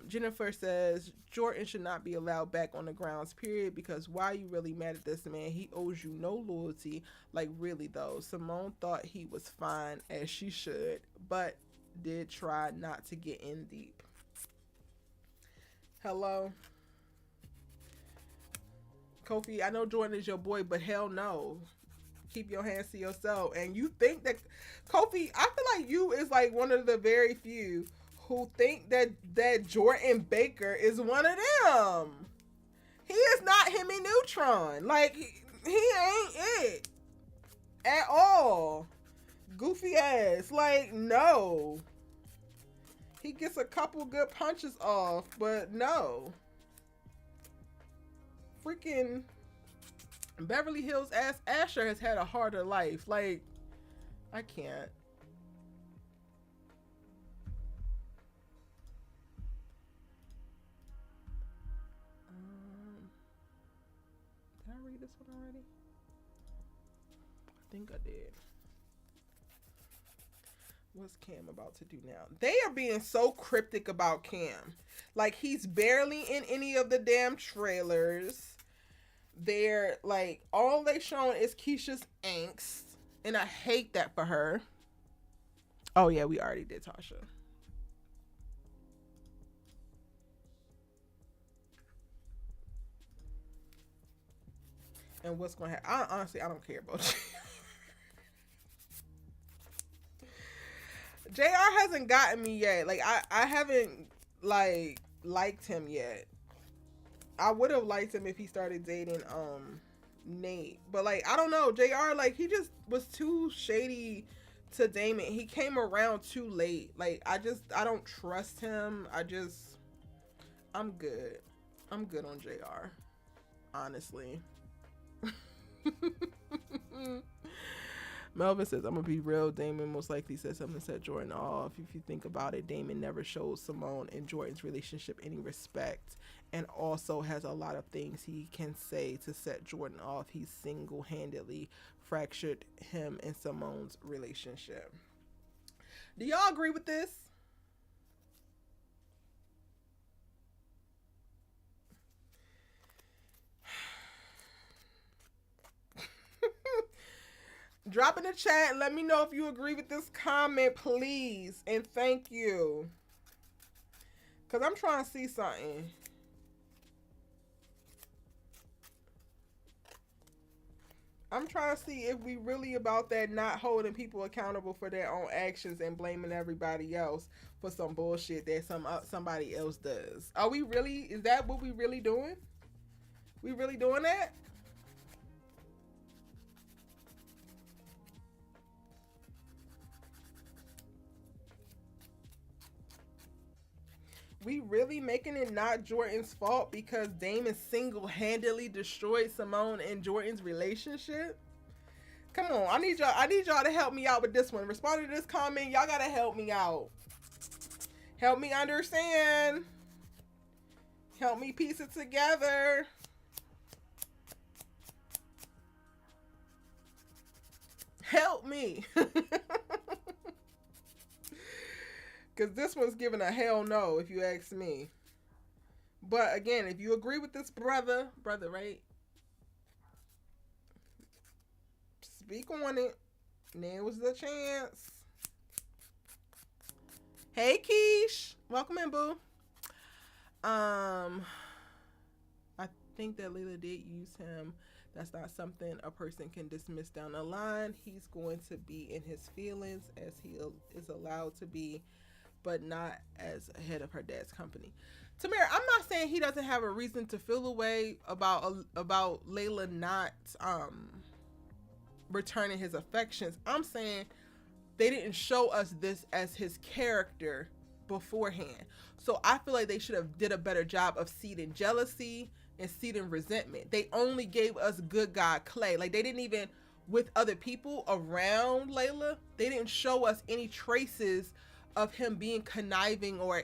Jennifer says Jordan should not be allowed back on the grounds, period, because why are you really mad at this man? He owes you no loyalty. Like, really though, Simone thought he was fine, as she should, but did try not to get in deep. Hello, Kofi, I know Jordan is your boy, but hell no, keep your hands to yourself. And you think that Kofi, I feel like you is like one of the very few who think that Jordan Baker is one of them. He is not Hemi Neutron. Like, he ain't it at all. Goofy ass. Like, no. He gets a couple good punches off, but no. Freaking Beverly Hills ass Asher has had a harder life. Like, I can't. think I did. What's Cam about to do now? They are being so cryptic about Cam. Like, he's barely in any of the damn trailers. They're like, all they showing is Keisha's angst. And I hate that for her. Oh yeah, we already did Tasha. And what's going to happen? Honestly, I don't care about JR. JR hasn't gotten me yet. Like, I haven't, like, liked him yet. I would have liked him if he started dating, Nate. But, like, I don't know. JR, like, he just was too shady to Damon. He came around too late. Like, I don't trust him. I'm good. I'm good on JR. Honestly. Melvin says, I'm gonna be real. Damon most likely said something to set Jordan off. If you think about it, Damon never showed Simone and Jordan's relationship any respect, and also has a lot of things he can say to set Jordan off. He single-handedly fractured him and Simone's relationship. Do y'all agree with this? Drop in the chat and let me know if you agree with this comment, please. And thank you. Because I'm trying to see something. I'm trying to see if we really about that not holding people accountable for their own actions and blaming everybody else for some bullshit that somebody else does. Are we really? Is that what we really doing? We really doing that? We really making it not Jordan's fault because Damon single-handedly destroyed Simone and Jordan's relationship? Come on, I need y'all to help me out with this one. Respond to this comment. Y'all gotta help me out. Help me understand. Help me piece it together. Help me. Because this one's giving a hell no, if you ask me. But again, if you agree with this brother, right? Speak on it. Now was the chance. Hey, Keish. Welcome in, boo. I think that Layla did use him. That's not something a person can dismiss down the line. He's going to be in his feelings as he is allowed to be, but not as a head of her dad's company. Tamara, I'm not saying he doesn't have a reason to feel a way about Layla not returning his affections. I'm saying they didn't show us this as his character beforehand. So I feel like they should have did a better job of seeding jealousy and seeding resentment. They only gave us good guy Clay. Like, they didn't even, with other people around Layla, they didn't show us any traces of him being conniving or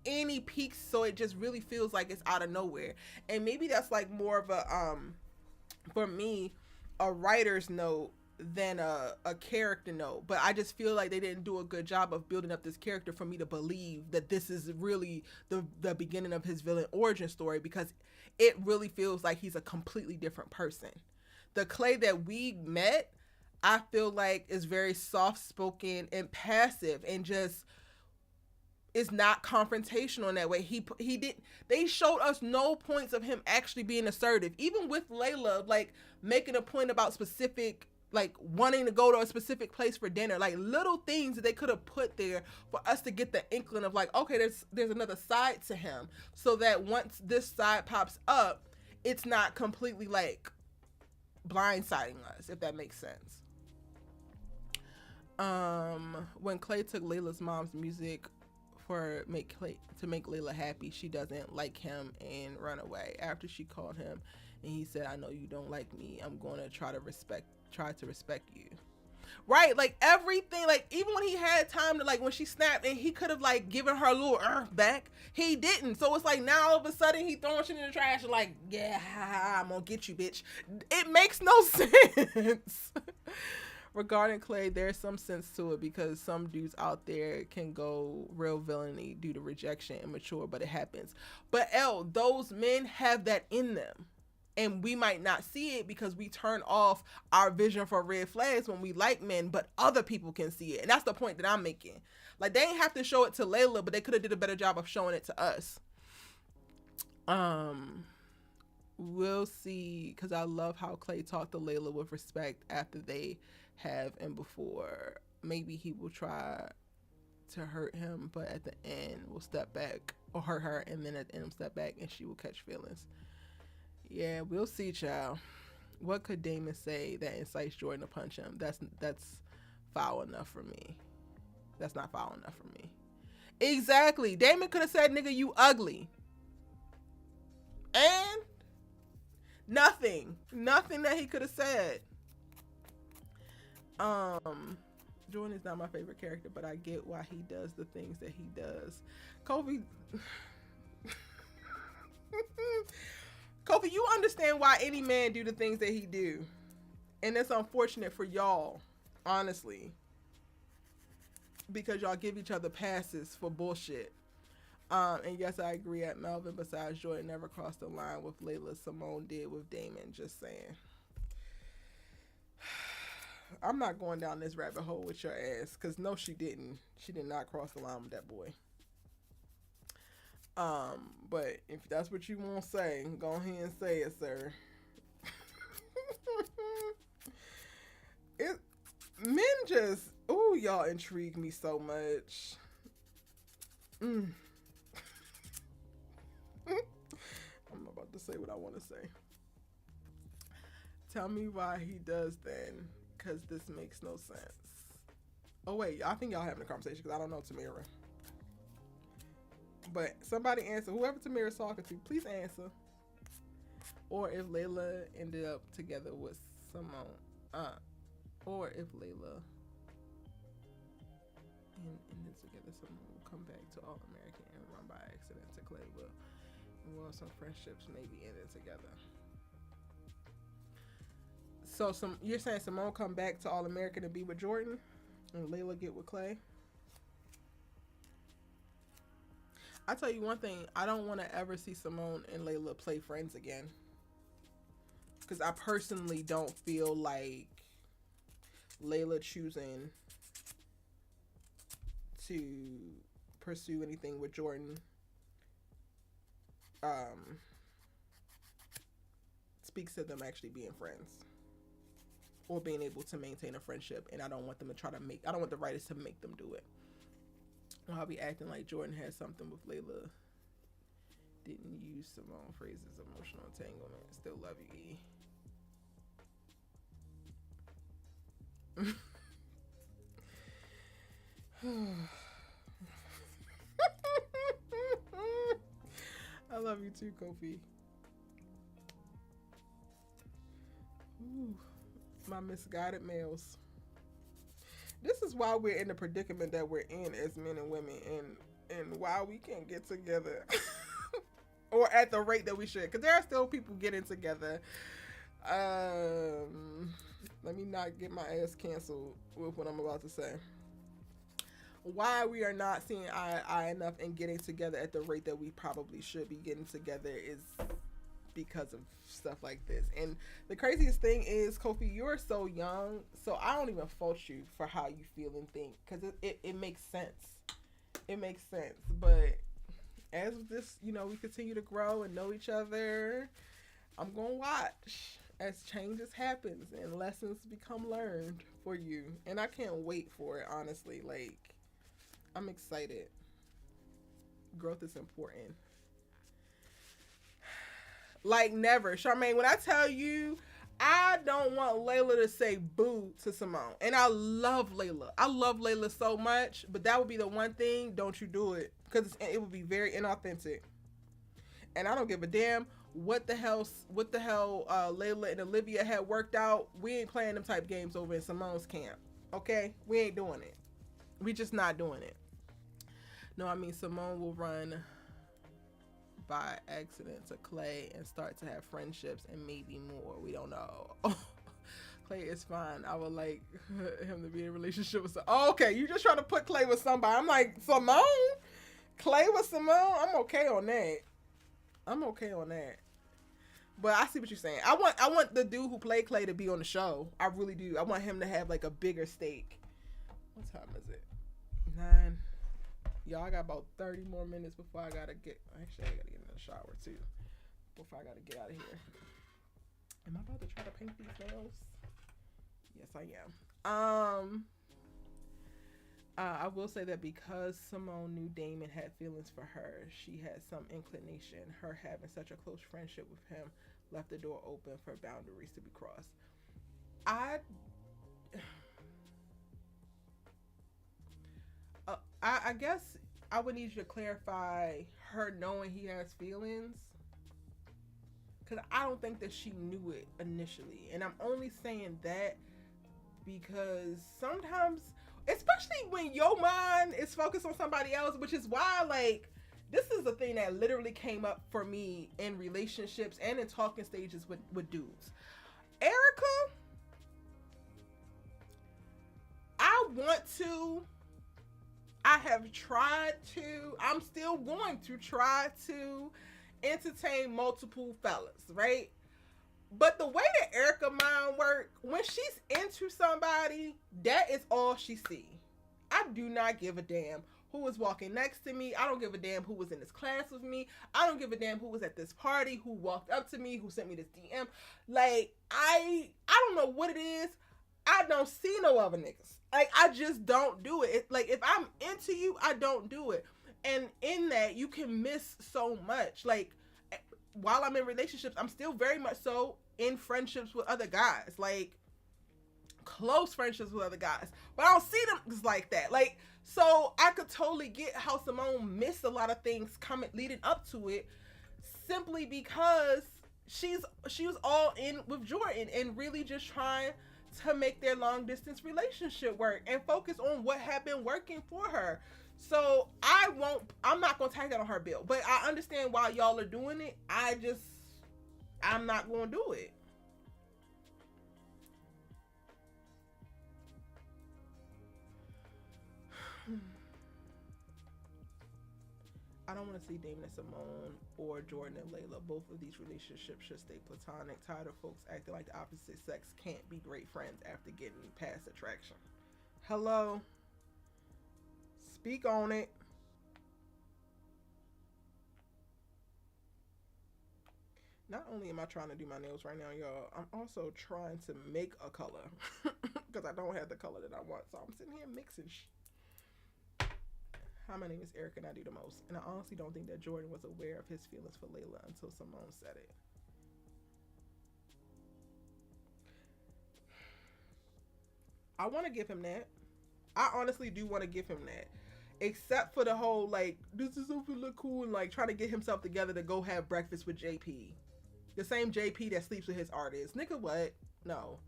any peaks, so it just really feels like it's out of nowhere. And maybe that's like more of a for me, a writer's note than a character note. But I just feel like they didn't do a good job of building up this character for me to believe that this is really the beginning of his villain origin story, because it really feels like he's a completely different person. The Clay that we met, I feel like, is very soft-spoken and passive and just is not confrontational in that way. They showed us no points of him actually being assertive. Even with Layla, like, making a point about specific, like, wanting to go to a specific place for dinner. Like, little things that they could have put there for us to get the inkling of, like, okay, there's another side to him. So that once this side pops up, it's not completely, like, blindsiding us, if that makes sense. When Clay took Layla's mom's music to make Layla happy, she doesn't like him and run away. After she called him and he said, I know you don't like me, I'm going to try to respect you. Right, like everything, like even when he had time to, like when she snapped and he could have like given her a little back, he didn't. So it's like now all of a sudden he throwing shit in the trash and like, yeah, I'm gonna get you, bitch. It makes no sense. Regarding Clay, there's some sense to it because some dudes out there can go real villainy due to rejection, immature, but it happens. But those men have that in them. And we might not see it because we turn off our vision for red flags when we like men, but other people can see it. And that's the point that I'm making. Like, they ain't have to show it to Layla, but they could have did a better job of showing it to us. We'll see, because I love how Clay talked to Layla with respect after they have and before. Maybe he will try to hurt him, but at the end will step back, or hurt her, and then at the end will step back and she will catch feelings. Yeah, we'll see, child. What could Damon say that incites Jordan to punch him? That's foul enough for me. That's not foul enough for me. Exactly. Damon could have said, nigga, you ugly. And nothing that he could have said. Jordan is not my favorite character, but I get why he does the things that he does. Kofi, you understand why any man do the things that he do. And it's unfortunate for y'all, honestly. Because y'all give each other passes for bullshit. And yes, I agree at Melvin, besides Jordan never crossed the line with Layla. Simone did with Damon, just saying. I'm not going down this rabbit hole with your ass, because no, she didn't. She did not cross the line with that boy. But if that's what you want to say, go ahead and say it, sir. Men just, y'all intrigue me so much. I'm about to say what I want to say. Tell me why he does then, because this makes no sense. Oh wait, I think y'all having a conversation, because I don't know Tamira. But somebody answer. Whoever Tamira's talking to, please answer. Or if Layla ended up together with Simone. Or if Layla ended together, Simone will come back to All American and run by accident to Clayville. And well, some friendships maybe ended together. So you're saying Simone come back to All American to be with Jordan, and Layla get with Clay? I tell you one thing, I don't want to ever see Simone and Layla play friends again. Because I personally don't feel like Layla choosing to pursue anything with Jordan speaks to them actually being friends. Or being able to maintain a friendship. And I don't want them to I don't want the writers to make them do it. I'll be acting like Jordan had something with Layla. Didn't use Simone phrases, emotional entanglement. Still love you, E. I love you too, Kofi. Ooh, my misguided males. This is why we're in the predicament that we're in as men and women, and why we can't get together. Or at the rate that we should. Because there are still people getting together. Let me not get my ass canceled with what I'm about to say. Why we are not seeing eye enough and getting together at the rate that we probably should be getting together is because of stuff like this. And the craziest thing is, Kofi, you're so young, so I don't even fault you for how you feel and think, because it makes sense. It makes sense. But as this, we continue to grow and know each other, I'm gonna watch as changes happens and lessons become learned for you. And I can't wait for it, honestly. Like, I'm excited. Growth is important. Like never. Charmaine, when I tell you, I don't want Layla to say boo to Simone. And I love Layla. I love Layla so much. But that would be the one thing, don't you do it. Because it would be very inauthentic. And I don't give a damn what the hell Layla and Olivia had worked out. We ain't playing them type games over in Simone's camp. Okay? We ain't doing it. We just not doing it. No, I mean, Simone will run by accident to Clay and start to have friendships and maybe more. We don't know. Clay is fine. I would like him to be in a relationship with oh, okay, you just trying to put Clay with somebody. I'm like, Simone? Clay with Simone? I'm okay on that. I'm okay on that. But I see what you're saying. I want the dude who played Clay to be on the show. I really do. I want him to have like a bigger stake. What time is it? 9. Y'all, I got about 30 more minutes before I gotta get. Actually, I gotta get in the shower too. Before I gotta get out of here. Am I about to try to paint these nails? Yes, I am. I will say that because Simone knew Damon had feelings for her, she had some inclination. Her having such a close friendship with him left the door open for boundaries to be crossed. I guess I would need you to clarify her knowing he has feelings. Because I don't think that she knew it initially. And I'm only saying that because sometimes, especially when your mind is focused on somebody else, which is why, like, this is a thing that literally came up for me in relationships and in talking stages with dudes. Erica, I have tried to, I'm still going to try to entertain multiple fellas, right? But the way that Erica mind work, when she's into somebody, that is all she see. I do not give a damn who was walking next to me. I don't give a damn who was in this class with me. I don't give a damn who was at this party, who walked up to me, who sent me this DM. Like, I don't know what it is. I don't see no other niggas. Like, I just don't do it. Like, if I'm into you, I don't do it. And in that, you can miss so much. Like, while I'm in relationships, I'm still very much so in friendships with other guys. Like, close friendships with other guys. But I don't see them like that. Like, so I could totally get how Simone missed a lot of things leading up to it, simply because she was all in with Jordan and really just trying to make their long distance relationship work and focus on what had been working for her. So I'm not gonna tag that on her bill, but I understand why y'all are doing it. I'm not gonna do it. I don't want to see Damon and Simone or Jordan and Layla. Both of these relationships should stay platonic. Tired of folks acting like the opposite sex can't be great friends after getting past attraction. Hello? Speak on it. Not only am I trying to do my nails right now, y'all, I'm also trying to make a color. Because I don't have the color that I want. So I'm sitting here mixing Hi, my name is Eric and I do the most. And I honestly don't think that Jordan was aware of his feelings for Layla until Simone said it. I want to give him that. I honestly do want to give him that. Except for the whole, like, this is something look cool and, like, trying to get himself together to go have breakfast with JP. The same JP that sleeps with his artist. Nigga, what? No.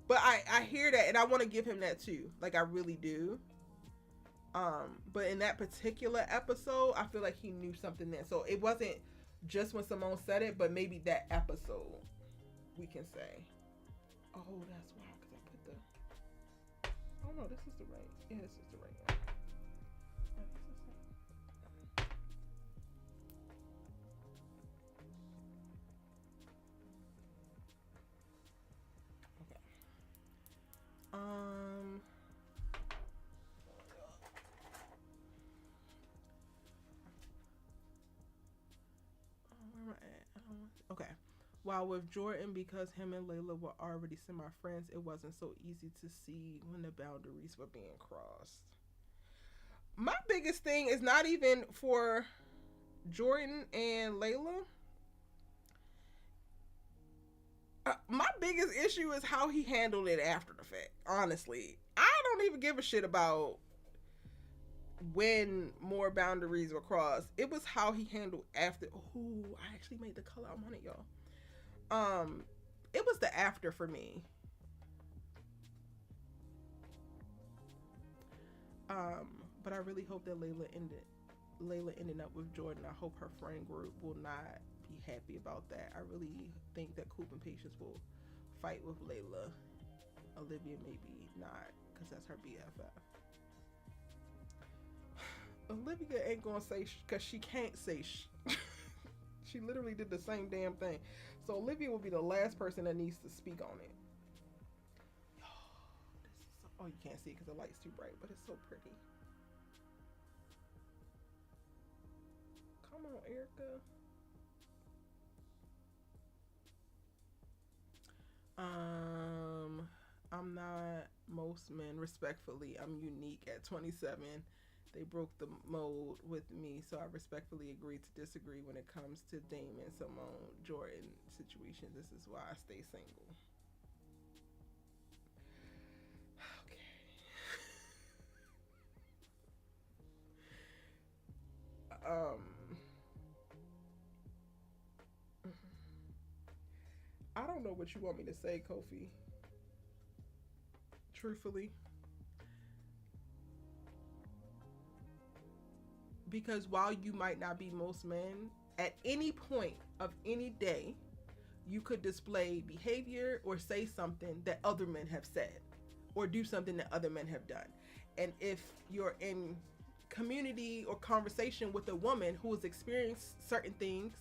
But I hear that and I want to give him that too. Like, I really do. But in that particular episode, I feel like he knew something there. So it wasn't just when Simone said it, but maybe that episode, we can say. Oh, that's why, because I put the... Oh, no, this is the right... Yeah, this is the right one. Okay. Okay. While with Jordan, because him and Layla were already semi-friends, it wasn't so easy to see when the boundaries were being crossed. My biggest thing is not even for Jordan and Layla. My biggest issue is how he handled it after the fact. Honestly, I don't even give a shit about when more boundaries were crossed. It was how he handled after. Ooh, I actually made the color I wanted, y'all. It was the after for me. But I really hope that Layla ending up with Jordan. I hope her friend group will not be happy about that. I really think that Coop and Patience will fight with Layla. Olivia maybe not, because that's her BFF. Olivia ain't gonna say because she can't say she literally did the same damn thing. So Olivia will be the last person that needs to speak on it. Oh, you can't see it because the light's too bright, but it's so pretty. Come on, Erica. I'm not most men. Respectfully, I'm unique at 27. They broke the mold with me, so I respectfully agree to disagree when it comes to Damon, Simone, Jordan situation. This is why I stay single. Okay. I don't know what you want me to say, Kofi. Truthfully. Because while you might not be most men, at any point of any day, you could display behavior or say something that other men have said, or do something that other men have done. And if you're in community or conversation with a woman who has experienced certain things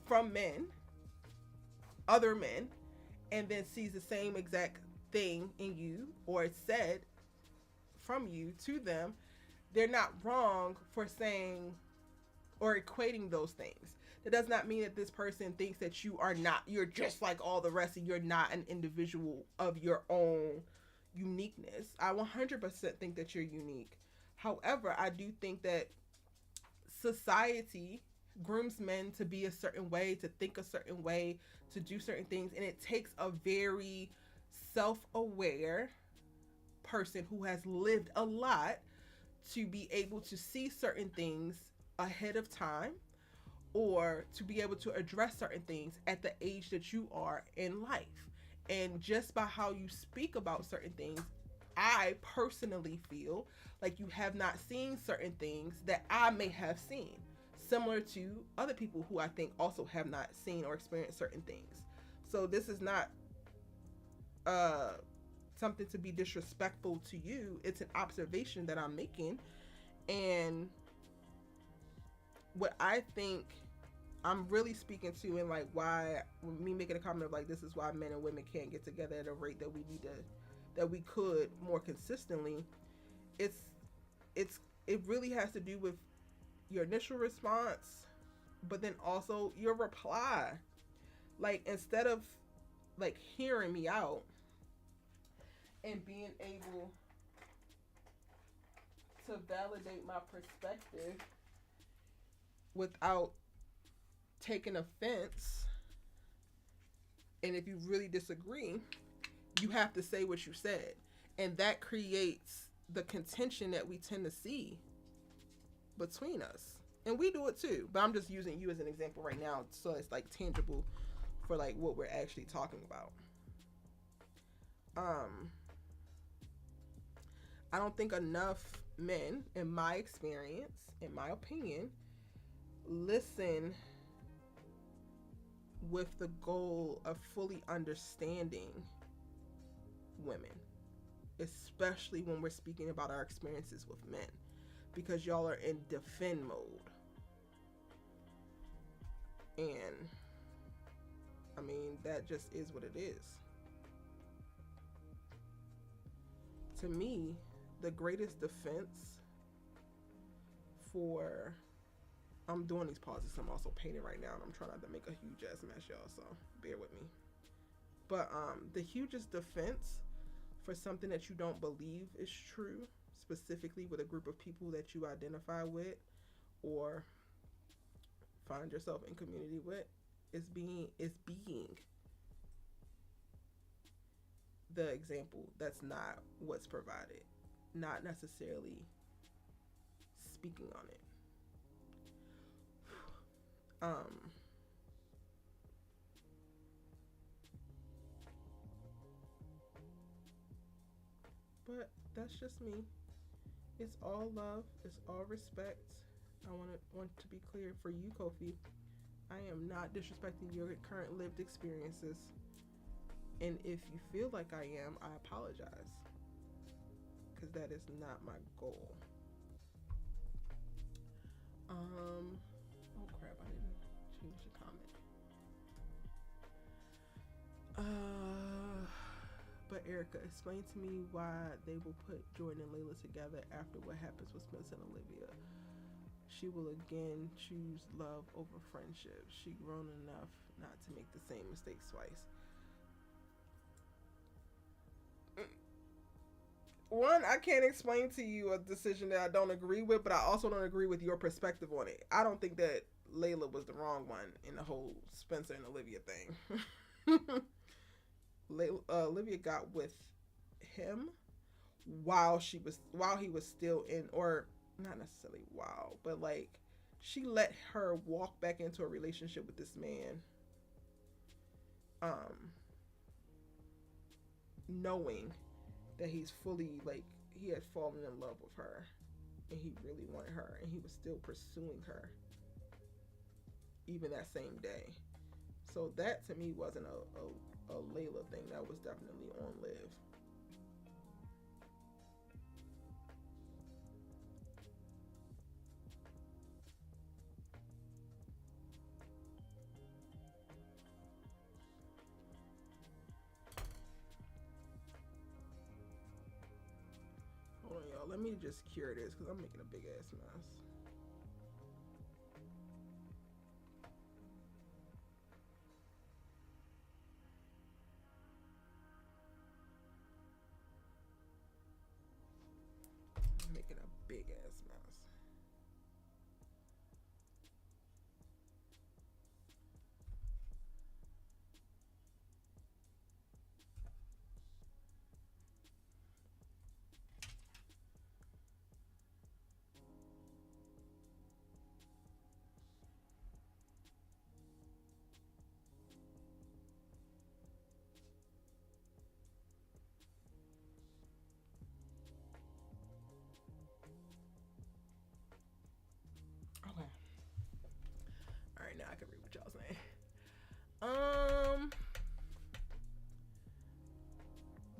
from men, other men, and then sees the same exact thing in you or it's said from you to them, they're not wrong for saying or equating those things. That does not mean that this person thinks that you're just like all the rest and you're not an individual of your own uniqueness. I 100% think that you're unique. However, I do think that society grooms men to be a certain way, to think a certain way, to do certain things, and it takes a very self-aware person who has lived a lot to be able to see certain things ahead of time, or to be able to address certain things at the age that you are in life. And just by how you speak about certain things, I personally feel like you have not seen certain things that I may have seen, similar to other people who I think also have not seen or experienced certain things. So this is not something to be disrespectful to you. It's an observation that I'm making. And what I think I'm really speaking to, and like why me making a comment of like, this is why men and women can't get together at a rate that we could more consistently. It really has to do with your initial response, but then also your reply. Like, instead of like hearing me out and being able to validate my perspective without taking offense, and if you really disagree, you have to say what you said, and that creates the contention that we tend to see between us. And we do it too, but I'm just using you as an example right now, so it's like tangible for like what we're actually talking about. I don't think enough men, in my experience, in my opinion, listen with the goal of fully understanding women, especially when we're speaking about our experiences with men, because y'all are in defend mode. And I mean, that just is what it is. To me, the greatest defense for, I'm doing these pauses, I'm also painting right now, and I'm trying not to make a huge ass mess, y'all, so bear with me. But the hugest defense for something that you don't believe is true, specifically with a group of people that you identify with or find yourself in community with, is being the example that's not what's provided, not necessarily speaking on it. But that's just me. It's all love. It's all respect. I want to be clear for you, Kofi. I am not disrespecting your current lived experiences. And if you feel like I am, I apologize. Because that is not my goal. Oh crap, I didn't change the comment. But Erica, explain to me why they will put Jordan and Layla together after what happens with Spencer and Olivia. She will again choose love over friendship. She grown enough not to make the same mistakes twice. One, I can't explain to you a decision that I don't agree with, but I also don't agree with your perspective on it. I don't think that Layla was the wrong one in the whole Spencer and Olivia thing. Olivia got with him while he was still in, or not necessarily while, but like she let her walk back into a relationship with this man, knowing that he's fully, like, he had fallen in love with her and he really wanted her and he was still pursuing her even that same day. So that to me wasn't a Layla thing. That was definitely on Liv. Hold on, y'all. Let me just cure this because I'm making a big ass mess. Making a big ass mess. Okay. All right, now I can read what y'all saying.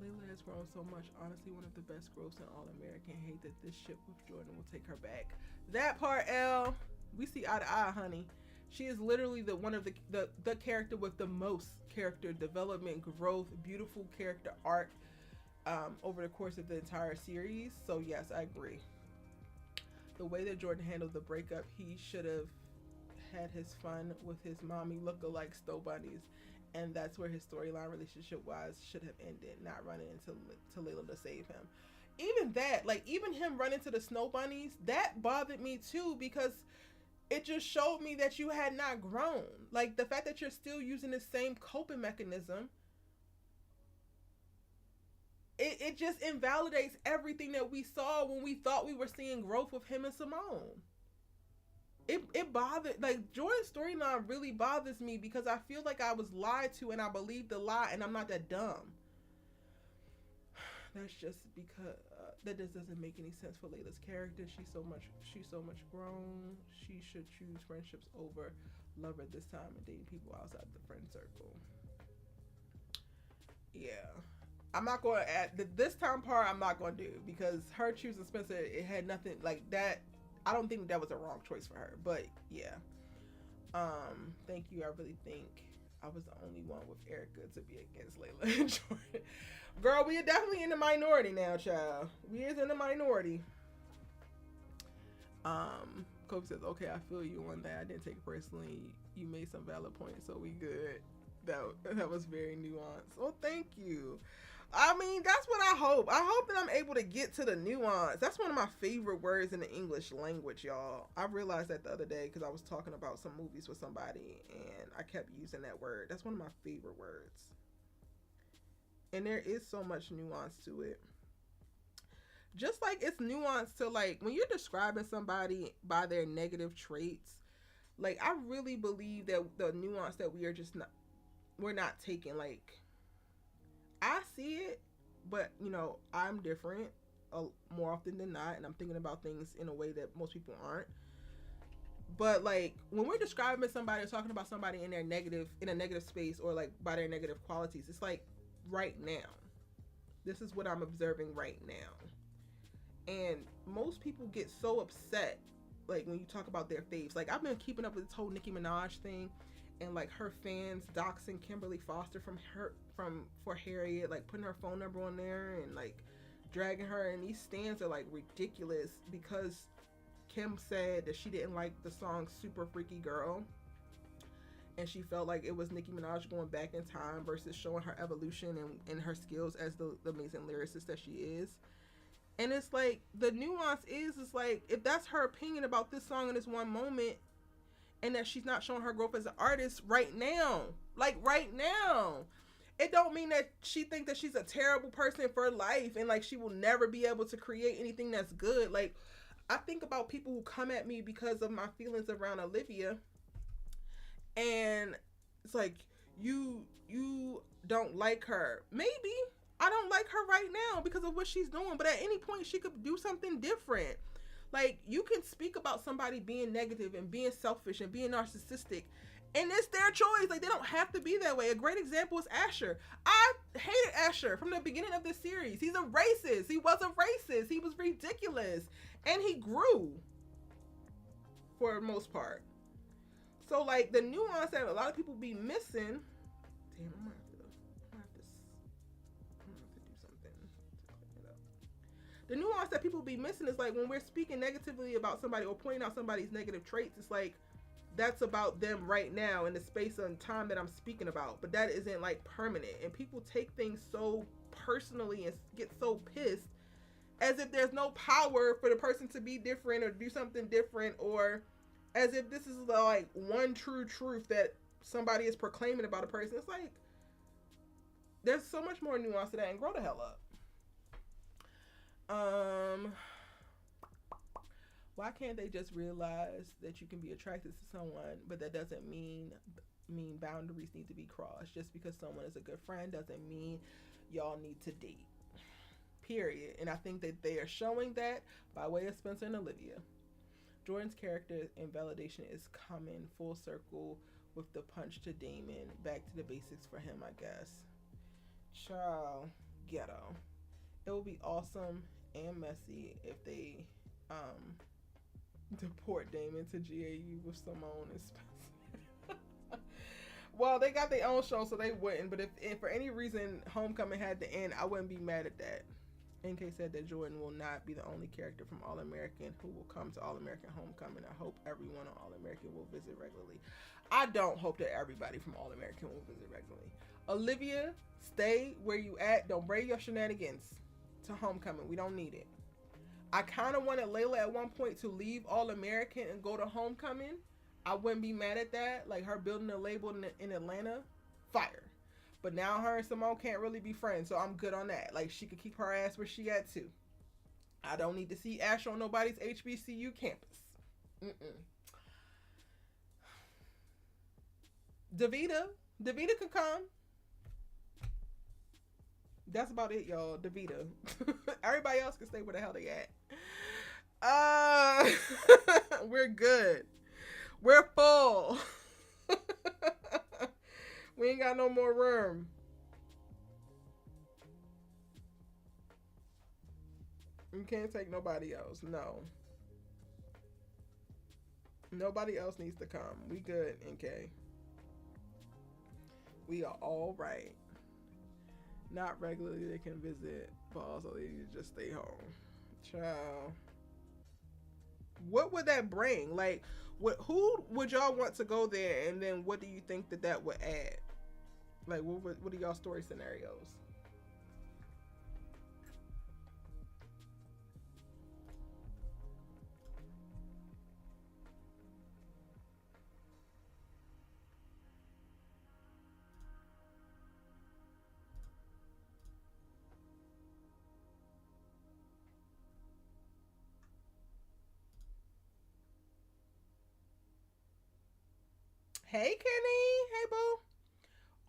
Layla has grown so much. Honestly, one of the best growths in All American. Hate that this ship with Jordan will take her back. That part, L. We see eye to eye, honey. She is literally one of the character with the most character development, growth, beautiful character arc over the course of the entire series. So yes, I agree. The way that Jordan handled the breakup, he should have had his fun with his mommy look-alike Stow Bunnies, and that's where his storyline relationship wise should have ended, not running into Layla to save him. Even that, like, even him running to the Snow Bunnies, that bothered me too, because it just showed me that you had not grown. Like, the fact that you're still using the same coping mechanism, it just invalidates everything that we saw when we thought we were seeing growth with him and Simone. It bothered, like, Jordan's storyline really bothers me because I feel like I was lied to and I believed the lie, and I'm not that dumb. That's just because that just doesn't make any sense for Layla's character. She's so much grown. She should choose friendships over love at this time and dating people outside the friend circle. Yeah. I'm not going to add this time part. I'm not going to do, because her choosing Spencer, it had nothing like that. I don't think that was a wrong choice for her, but yeah. Thank you. I really think I was the only one with Erica to be against Layla and Jordan. Girl, we are definitely in the minority now, child. We is in the minority. Kobe says, okay, I feel you on that. I didn't take it personally. You made some valid points, so we good. That was very nuanced. Oh, thank you. I mean, that's what I hope. I hope that I'm able to get to the nuance. That's one of my favorite words in the English language, y'all. I realized that the other day because I was talking about some movies with somebody and I kept using that word. That's one of my favorite words. And there is so much nuance to it. Just like it's nuance to, like, when you're describing somebody by their negative traits, like, I really believe that the nuance that we're not taking, like, I see it, but, you know, I'm different. more often than not, and I'm thinking about things in a way that most people aren't. But like when we're describing somebody or talking about somebody in a negative space, or like by their negative qualities, it's like right now. This is what I'm observing right now. And most people get so upset like when you talk about their faves. Like I've been keeping up with this whole Nicki Minaj thing, and like her fans doxing Kimberly Foster for Harriet, like putting her phone number on there and like dragging her, and these stands are like ridiculous because Kim said that she didn't like the song Super Freaky Girl, and she felt like it was Nicki Minaj going back in time versus showing her evolution and her skills as the amazing lyricist that she is. And it's like the nuance is like if that's her opinion about this song in this one moment, and that she's not showing her growth as an artist right now, like right now, it don't mean that she think that she's a terrible person for life and like she will never be able to create anything that's good. Like I think about people who come at me because of my feelings around Olivia, and it's like you don't like her. Maybe I don't like her right now because of what she's doing, but at any point she could do something different. Like you can speak about somebody being negative and being selfish and being narcissistic, and it's their choice. Like they don't have to be that way. A great example is Asher. I hated Asher from the beginning of this series. He's a racist. He was a racist. He was ridiculous, and he grew for the most part. So like the nuance that a lot of people be missing. Damn, I'm gonna have to do something to clean it up. The nuance that people be missing is like when we're speaking negatively about somebody or pointing out somebody's negative traits, it's like that's about them right now in the space and time that I'm speaking about, but that isn't like permanent. And people take things so personally and get so pissed as if there's no power for the person to be different or do something different, or as if this is like one true truth that somebody is proclaiming about a person. It's like there's so much more nuance to that, and grow the hell up. Why can't they just realize that you can be attracted to someone, but that doesn't mean boundaries need to be crossed? Just because someone is a good friend doesn't mean y'all need to date. Period. And I think that they are showing that by way of Spencer and Olivia. Jordan's character and validation is coming full circle with the punch to Damon. Back to the basics for him, I guess. Child, ghetto. It will be awesome and messy if they deport Damon to GAU with Simone and Spencer. Well, they got their own show, so they wouldn't. But if for any reason Homecoming had to end, I wouldn't be mad at that. NK said that Jordan will not be the only character from All American who will come to All American Homecoming. I hope everyone on All American will visit regularly. I don't hope that everybody from All American will visit regularly. Olivia, stay where you at. Don't bring your shenanigans to Homecoming. We don't need it. I kind of wanted Layla at one point to leave All American and go to Homecoming. I wouldn't be mad at that. Like her building a label in Atlanta, fire. But now her and Simone can't really be friends, so I'm good on that. Like she could keep her ass where she at too. I don't need to see Ash on nobody's HBCU campus. Davita could come. That's about it, y'all. Davita. Everybody else can stay where the hell they at. We're good. We're full. We ain't got no more room. You can't take nobody else. No. Nobody else needs to come. We good, NK. We are all right. Not regularly they can visit, but also they need to just stay home. Child. What would that bring? Like, who would y'all want to go there, and then what do you think that would add? Like, what are y'all story scenarios? Hey, Kenny. Hey, boo.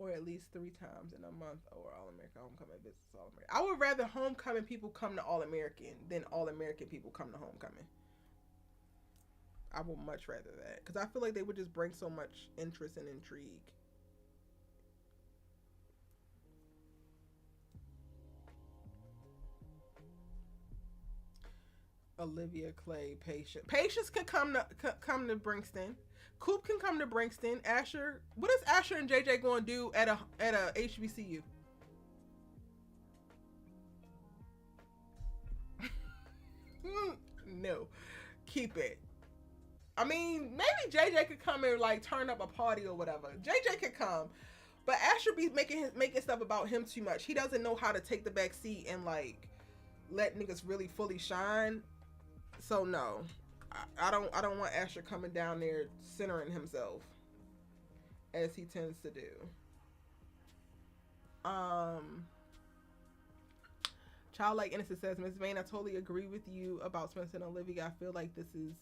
or at least 3 times in a month, or All-American Homecoming visits All-American. I would rather Homecoming people come to All-American than All-American people come to Homecoming. I would much rather that, because I feel like they would just bring so much interest and intrigue. Olivia, Clay, Patience can come to Brinkston. Coop can come to Brinkston. Asher, what is Asher and JJ going to do at a HBCU? No, keep it. I mean, maybe JJ could come and like turn up a party or whatever. JJ could come, but Asher be making stuff about him too much. He doesn't know how to take the back seat and like let niggas really fully shine. So no, I don't want Asher coming down there centering himself as he tends to do. Childlike Innocent says, Ms. Vane, I totally agree with you about Spencer and Olivia. I feel like this is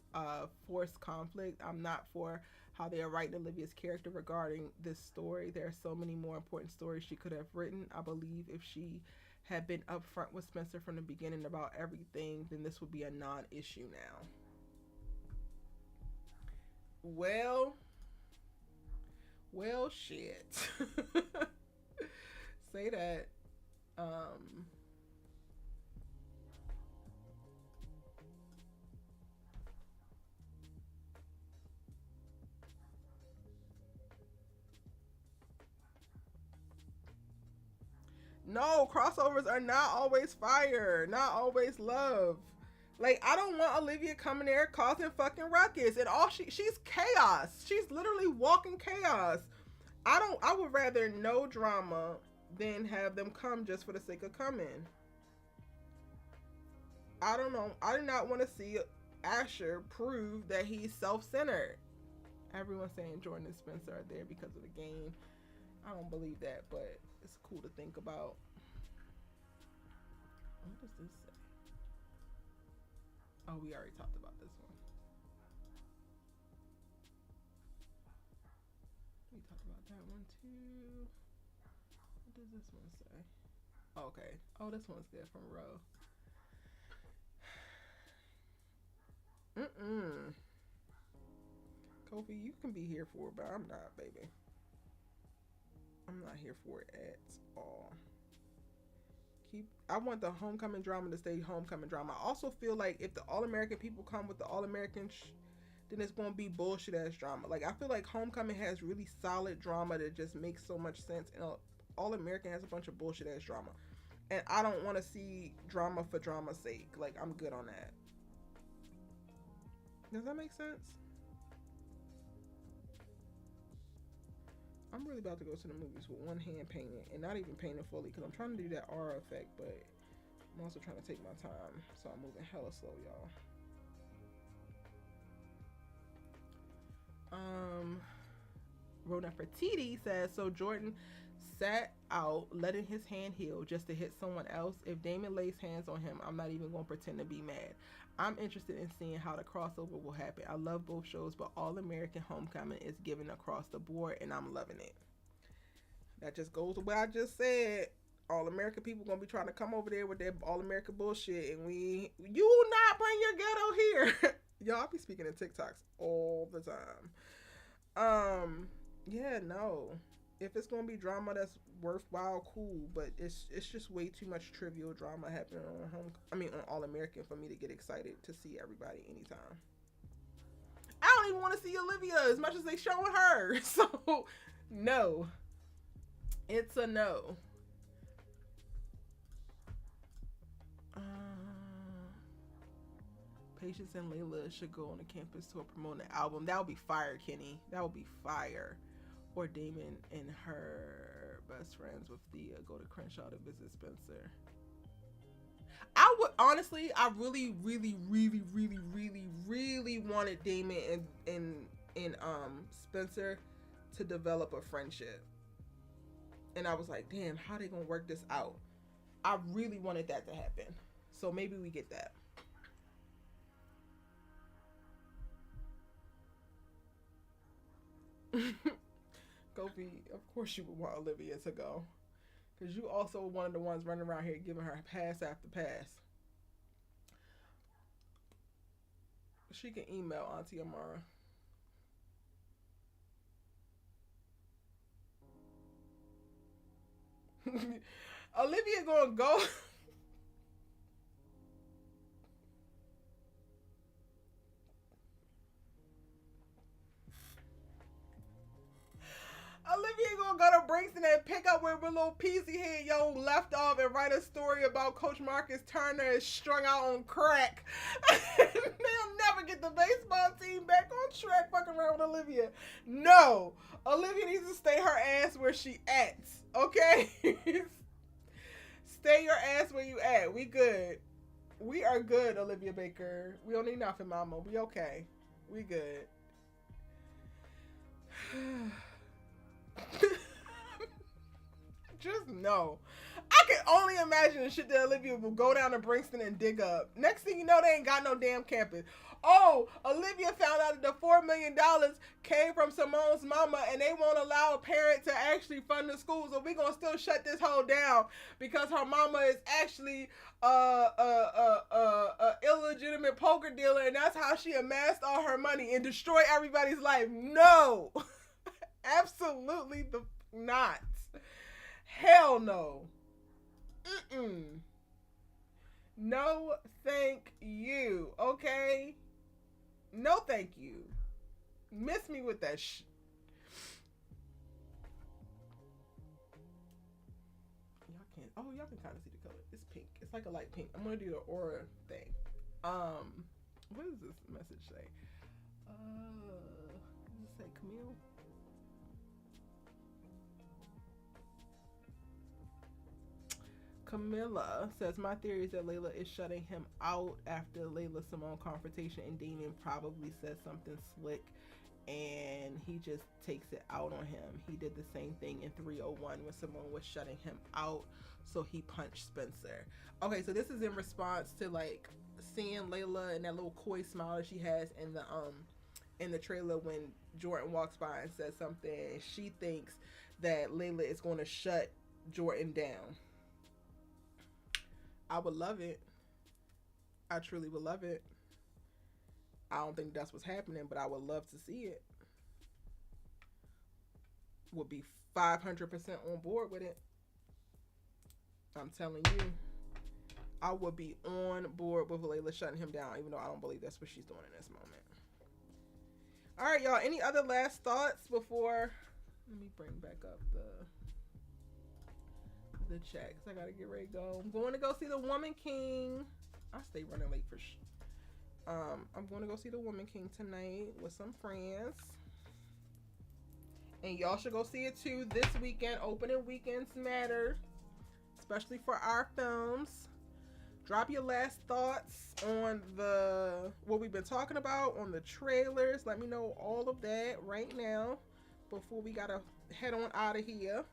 forced conflict. I'm not for how they are writing Olivia's character regarding this story. There are so many more important stories she could have written. I believe if she had been upfront with Spencer from the beginning about everything, then this would be a non-issue now. Well, shit. Say that. No, crossovers are not always fire, not always love. Like, I don't want Olivia coming there causing fucking ruckus. And she's chaos. She's literally walking chaos. I would rather no drama than have them come just for the sake of coming. I don't know. I do not want to see Asher prove that he's self-centered. Everyone's saying Jordan and Spencer are there because of the game. I don't believe that, but it's cool to think about. What does this say? Oh, we already talked about this one. We talked about that one too. What does this one say? Oh, okay. Oh, this one's good from Rhoyle. Kofi, you can be here for it, but I'm not, baby. I'm not here for it at all. I want the homecoming drama to stay homecoming drama. I also feel like if the All-American people come with the All-American then it's going to be bullshit ass drama. Like, I feel like homecoming has really solid drama that just makes so much sense, and All-American has a bunch of bullshit ass drama. And I don't want to see drama for drama's sake. Like, I'm good on that. Does that make sense? I'm really about to go to the movies with one hand painted, and not even painted fully, because I'm trying to do that aura effect, but I'm also trying to take my time, so I'm moving hella slow, y'all. Rona Fertiti says, so Jordan sat out letting his hand heal just to hit someone else. If Damon lays hands on him, I'm not even going to pretend to be mad. I'm interested in seeing how the crossover will happen. I love both shows, but All-American Homecoming is given across the board, and I'm loving it. That just goes to what I just said. All-American people going to be trying to come over there with their All-American bullshit, and you will not bring your ghetto here. Y'all be speaking in TikToks all the time. Yeah, no. If it's going to be drama that's worthwhile, cool, but it's just way too much trivial drama happening on All-American for me to get excited to see everybody anytime. I don't even want to see Olivia as much as they showing her. So, no. It's a no. Patience and Layla should go on the campus tour promoting the album. That would be fire, Kenny. That would be fire. Or Damon and her best friends with Thea go to Crenshaw to visit Spencer. I would honestly, I really wanted Damon and Spencer to develop a friendship. And I was like, damn, how they gonna work this out? I really wanted that to happen. So maybe we get that. Kofi, of course you would want Olivia to go. Because you also one of the ones running around here giving her pass after pass. She can email Auntie Amara. Olivia gonna go. Olivia gonna go to Brixton and pick up where little Peasy head yo left off and write a story about Coach Marcus Turner is strung out on crack. They'll never get the baseball team back on track fucking around with Olivia. No. Olivia needs to stay her ass where she at. Okay? Stay your ass where you at. We good. We are good, Olivia Baker. We don't need nothing, mama. We okay. We good. Just no. I can only imagine the shit that Olivia will go down to Brixton and dig up. Next thing you know, they ain't got no damn campus. Oh, Olivia found out that the $4 million came from Simone's mama and they won't allow a parent to actually fund the school. So we're going to still shut this whole down because her mama is actually a illegitimate poker dealer and that's how she amassed all her money and destroyed everybody's life. No. Absolutely not. Hell no. No, thank you. Okay? No, thank you. Miss me with that Y'all can't. Oh, y'all can kind of see the color. It's pink. It's like a light pink. I'm gonna do the aura thing. What does this message say? Does it say Camille? Camilla says, my theory is that Layla is shutting him out after Layla Simone confrontation and Damon probably says something slick and he just takes it out on him. He did the same thing in 301 when Simone was shutting him out, so he punched Spencer. Okay, so this is in response to like seeing Layla and that little coy smile that she has in the trailer when Jordan walks by and says something. She thinks that Layla is going to shut Jordan down. I would love it. I truly would love it. I don't think that's what's happening, but I would love to see it. Would be 500% on board with it. I'm telling you. I would be on board with Layla shutting him down, even though I don't believe that's what she's doing in this moment. All right, y'all. Any other last thoughts before... Let me bring back up the chat because I gotta get ready to go. I'm going to go see The Woman King. I stay running late for I'm going to go see The Woman King tonight with some friends. And y'all should go see it too this weekend. Opening weekends matter, especially for our films. Drop your last thoughts on what we've been talking about, on the trailers. Let me know all of that right now before we gotta head on out of here.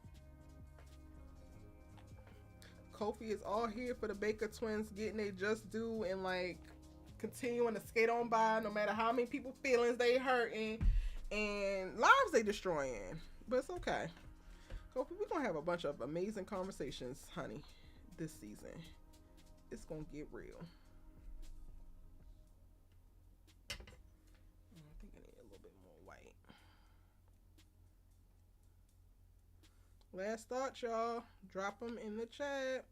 Kofi is all here for the Baker twins getting their just due and like continuing to skate on by no matter how many people feelings they hurting and lives they destroying. But it's okay. Kofi, we're gonna have a bunch of amazing conversations, honey, this season. It's gonna get real. I think I need a little bit more white. Last thoughts, y'all. Drop them in the chat.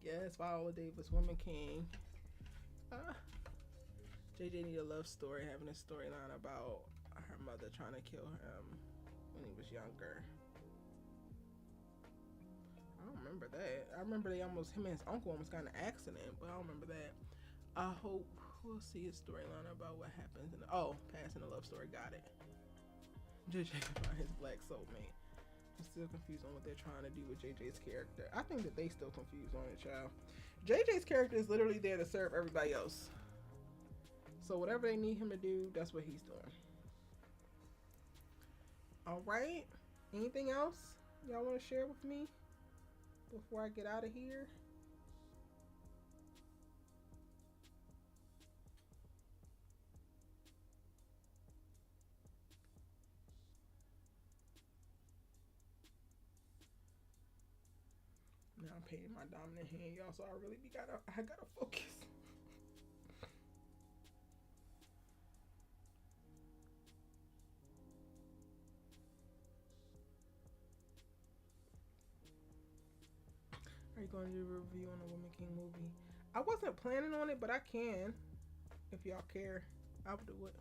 Yes, Viola Davis, Woman King. JJ need a love story, having a storyline about her mother trying to kill him when he was younger. I don't remember that. I remember him and his uncle almost got in an accident, but I don't remember that. I hope we'll see a storyline about what happens in passing the love story. Got it. JJ can find his black soulmate. I'm still confused on what they're trying to do with JJ's character. I think that they still confused on it, child. JJ's character is literally there to serve everybody else. So whatever they need him to do, that's what he's doing. All right. Anything else y'all want to share with me before I get out of here? Now I'm painting my dominant hand, y'all, so I gotta focus. Are you going to do a review on the Woman King movie? I wasn't planning on it, but I can. If y'all care, I'll do it.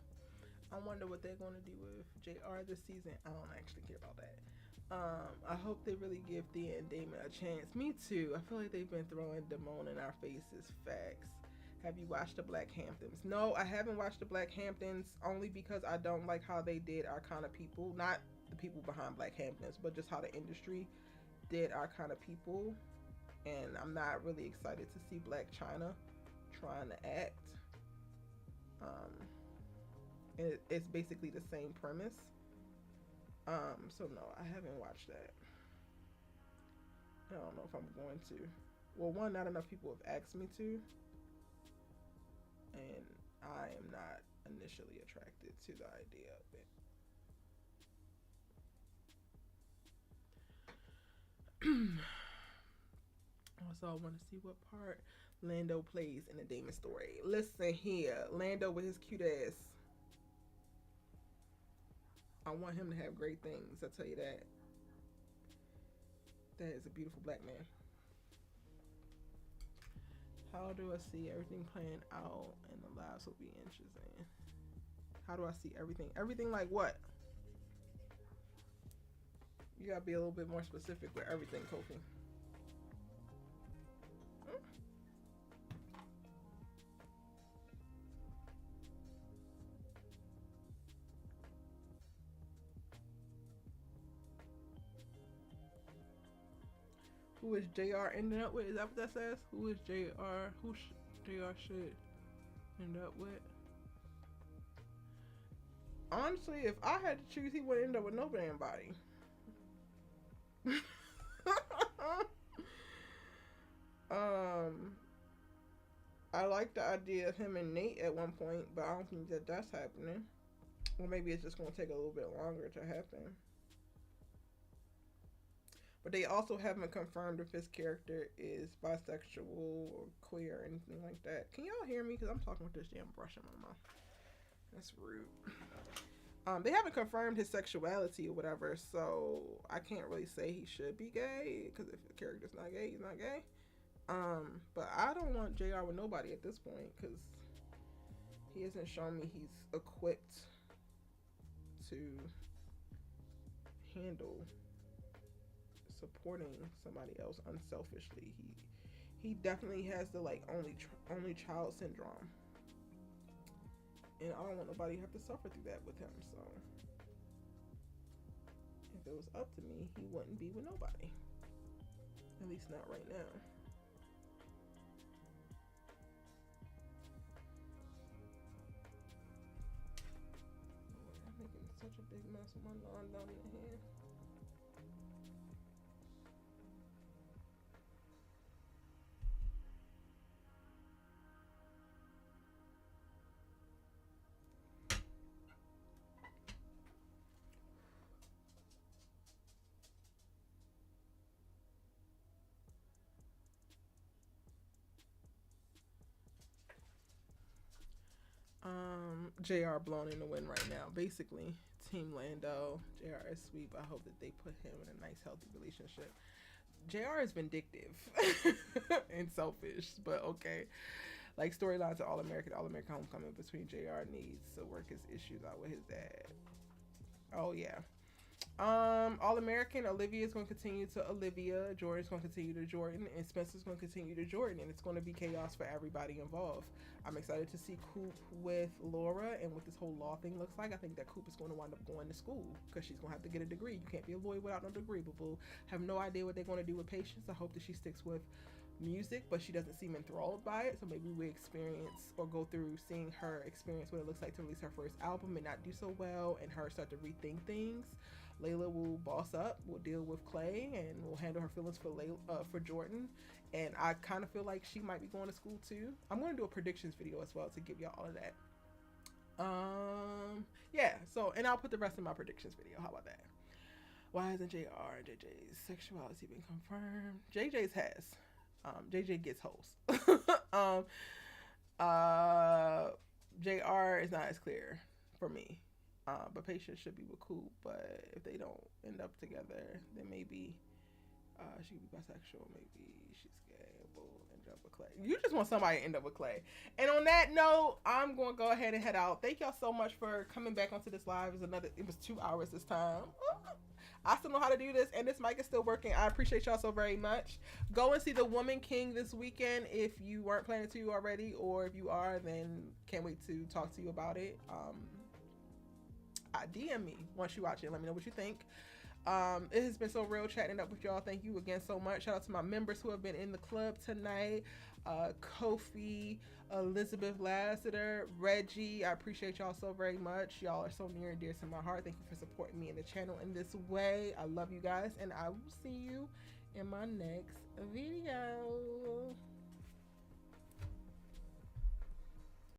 I wonder what they're going to do with JR this season. I don't actually care about that. I hope they really give Thea and Damon a chance. Me too. I feel like they've been throwing Damon in our faces. Facts. Have you watched the Black Hamptons? No, I haven't watched the Black Hamptons only because I don't like how they did Our Kind of People. Not the people behind Black Hamptons, but just how the industry did Our Kind of People. And I'm not really excited to see Black China trying to act. It's basically the same premise. So no, I haven't watched that. I don't know if I'm going to. Well, one, not enough people have asked me to, and I am not initially attracted to the idea of it. Also, I want to see what part Lando plays in the Damon story. Listen here, Lando with his cute ass. I want him to have great things, I'll tell you that. That is a beautiful black man. How do I see everything playing out and the lives will be interesting? How do I see everything? Everything like what? You gotta be a little bit more specific with everything, Kofi. Who is JR ending up with? Is that what that says? Who is JR? Who JR should end up with? Honestly, if I had to choose, he wouldn't end up with no damn body. I like the idea of him and Nate at one point, but I don't think that that's happening. Or maybe it's just going to take a little bit longer to happen. But they also haven't confirmed if his character is bisexual or queer or anything like that. Can y'all hear me? Because I'm talking with this damn brush in my mouth. That's rude. They haven't confirmed his sexuality or whatever, so I can't really say he should be gay. Because if the character's not gay, he's not gay. But I don't want JR with nobody at this point because he hasn't shown me he's equipped to handle supporting somebody else unselfishly. He definitely has the like only child syndrome, and I don't want nobody to have to suffer through that with him. So if it was up to me, he wouldn't be with nobody, at least not right now. I'm making such a big mess with my non-dominant hand. JR blown in the wind right now. Basically, Team Lando. JR is sweet. I hope that they put him in a nice, healthy relationship. JR is vindictive and selfish, but okay. Like storylines of All American Homecoming between JR needs to work his issues out with his dad. Oh yeah. All American, Olivia is going to continue to Olivia, Jordan's going to continue to Jordan, and Spencer's going to continue to Jordan, and it's going to be chaos for everybody involved. I'm excited to see Coop with Laura and what this whole law thing looks like. I think that Coop is going to wind up going to school because she's going to have to get a degree. You can't be a lawyer without no degree, but we'll have no idea what they're going to do with Patience. I hope that she sticks with music, but she doesn't seem enthralled by it, so maybe we experience or go through seeing her experience what it looks like to release her first album and not do so well, and her start to rethink things. Layla will boss up, will deal with Clay, and will handle her feelings for Jordan. And I kind of feel like she might be going to school too. I'm going to do a predictions video as well to give y'all all of that. Yeah, so, and I'll put the rest in my predictions video. How about that? Why hasn't JR and JJ's sexuality been confirmed? JJ's has. JJ gets hoes. JR is not as clear for me. But Patience should be with Cool. But if they don't end up together, then maybe she could be bisexual. Maybe she's gay. We'll end up with Clay. You just want somebody to end up with Clay. And on that note, I'm going to go ahead and head out. Thank y'all so much for coming back onto this live. It was 2 hours this time. I still know how to do this, and this mic is still working. I appreciate y'all so very much. Go and see The Woman King this weekend if you weren't planning to already, or if you are, then can't wait to talk to you about it. DM me once you watch it. Let me know what you think. It has been so real chatting up with y'all. Thank you again so much. Shout out to my members who have been in the club tonight. Kofi, Elizabeth Lassiter, Reggie. I appreciate y'all so very much. Y'all are so near and dear to my heart. Thank you for supporting me in the channel in this way. I love you guys, and I will see you in my next video.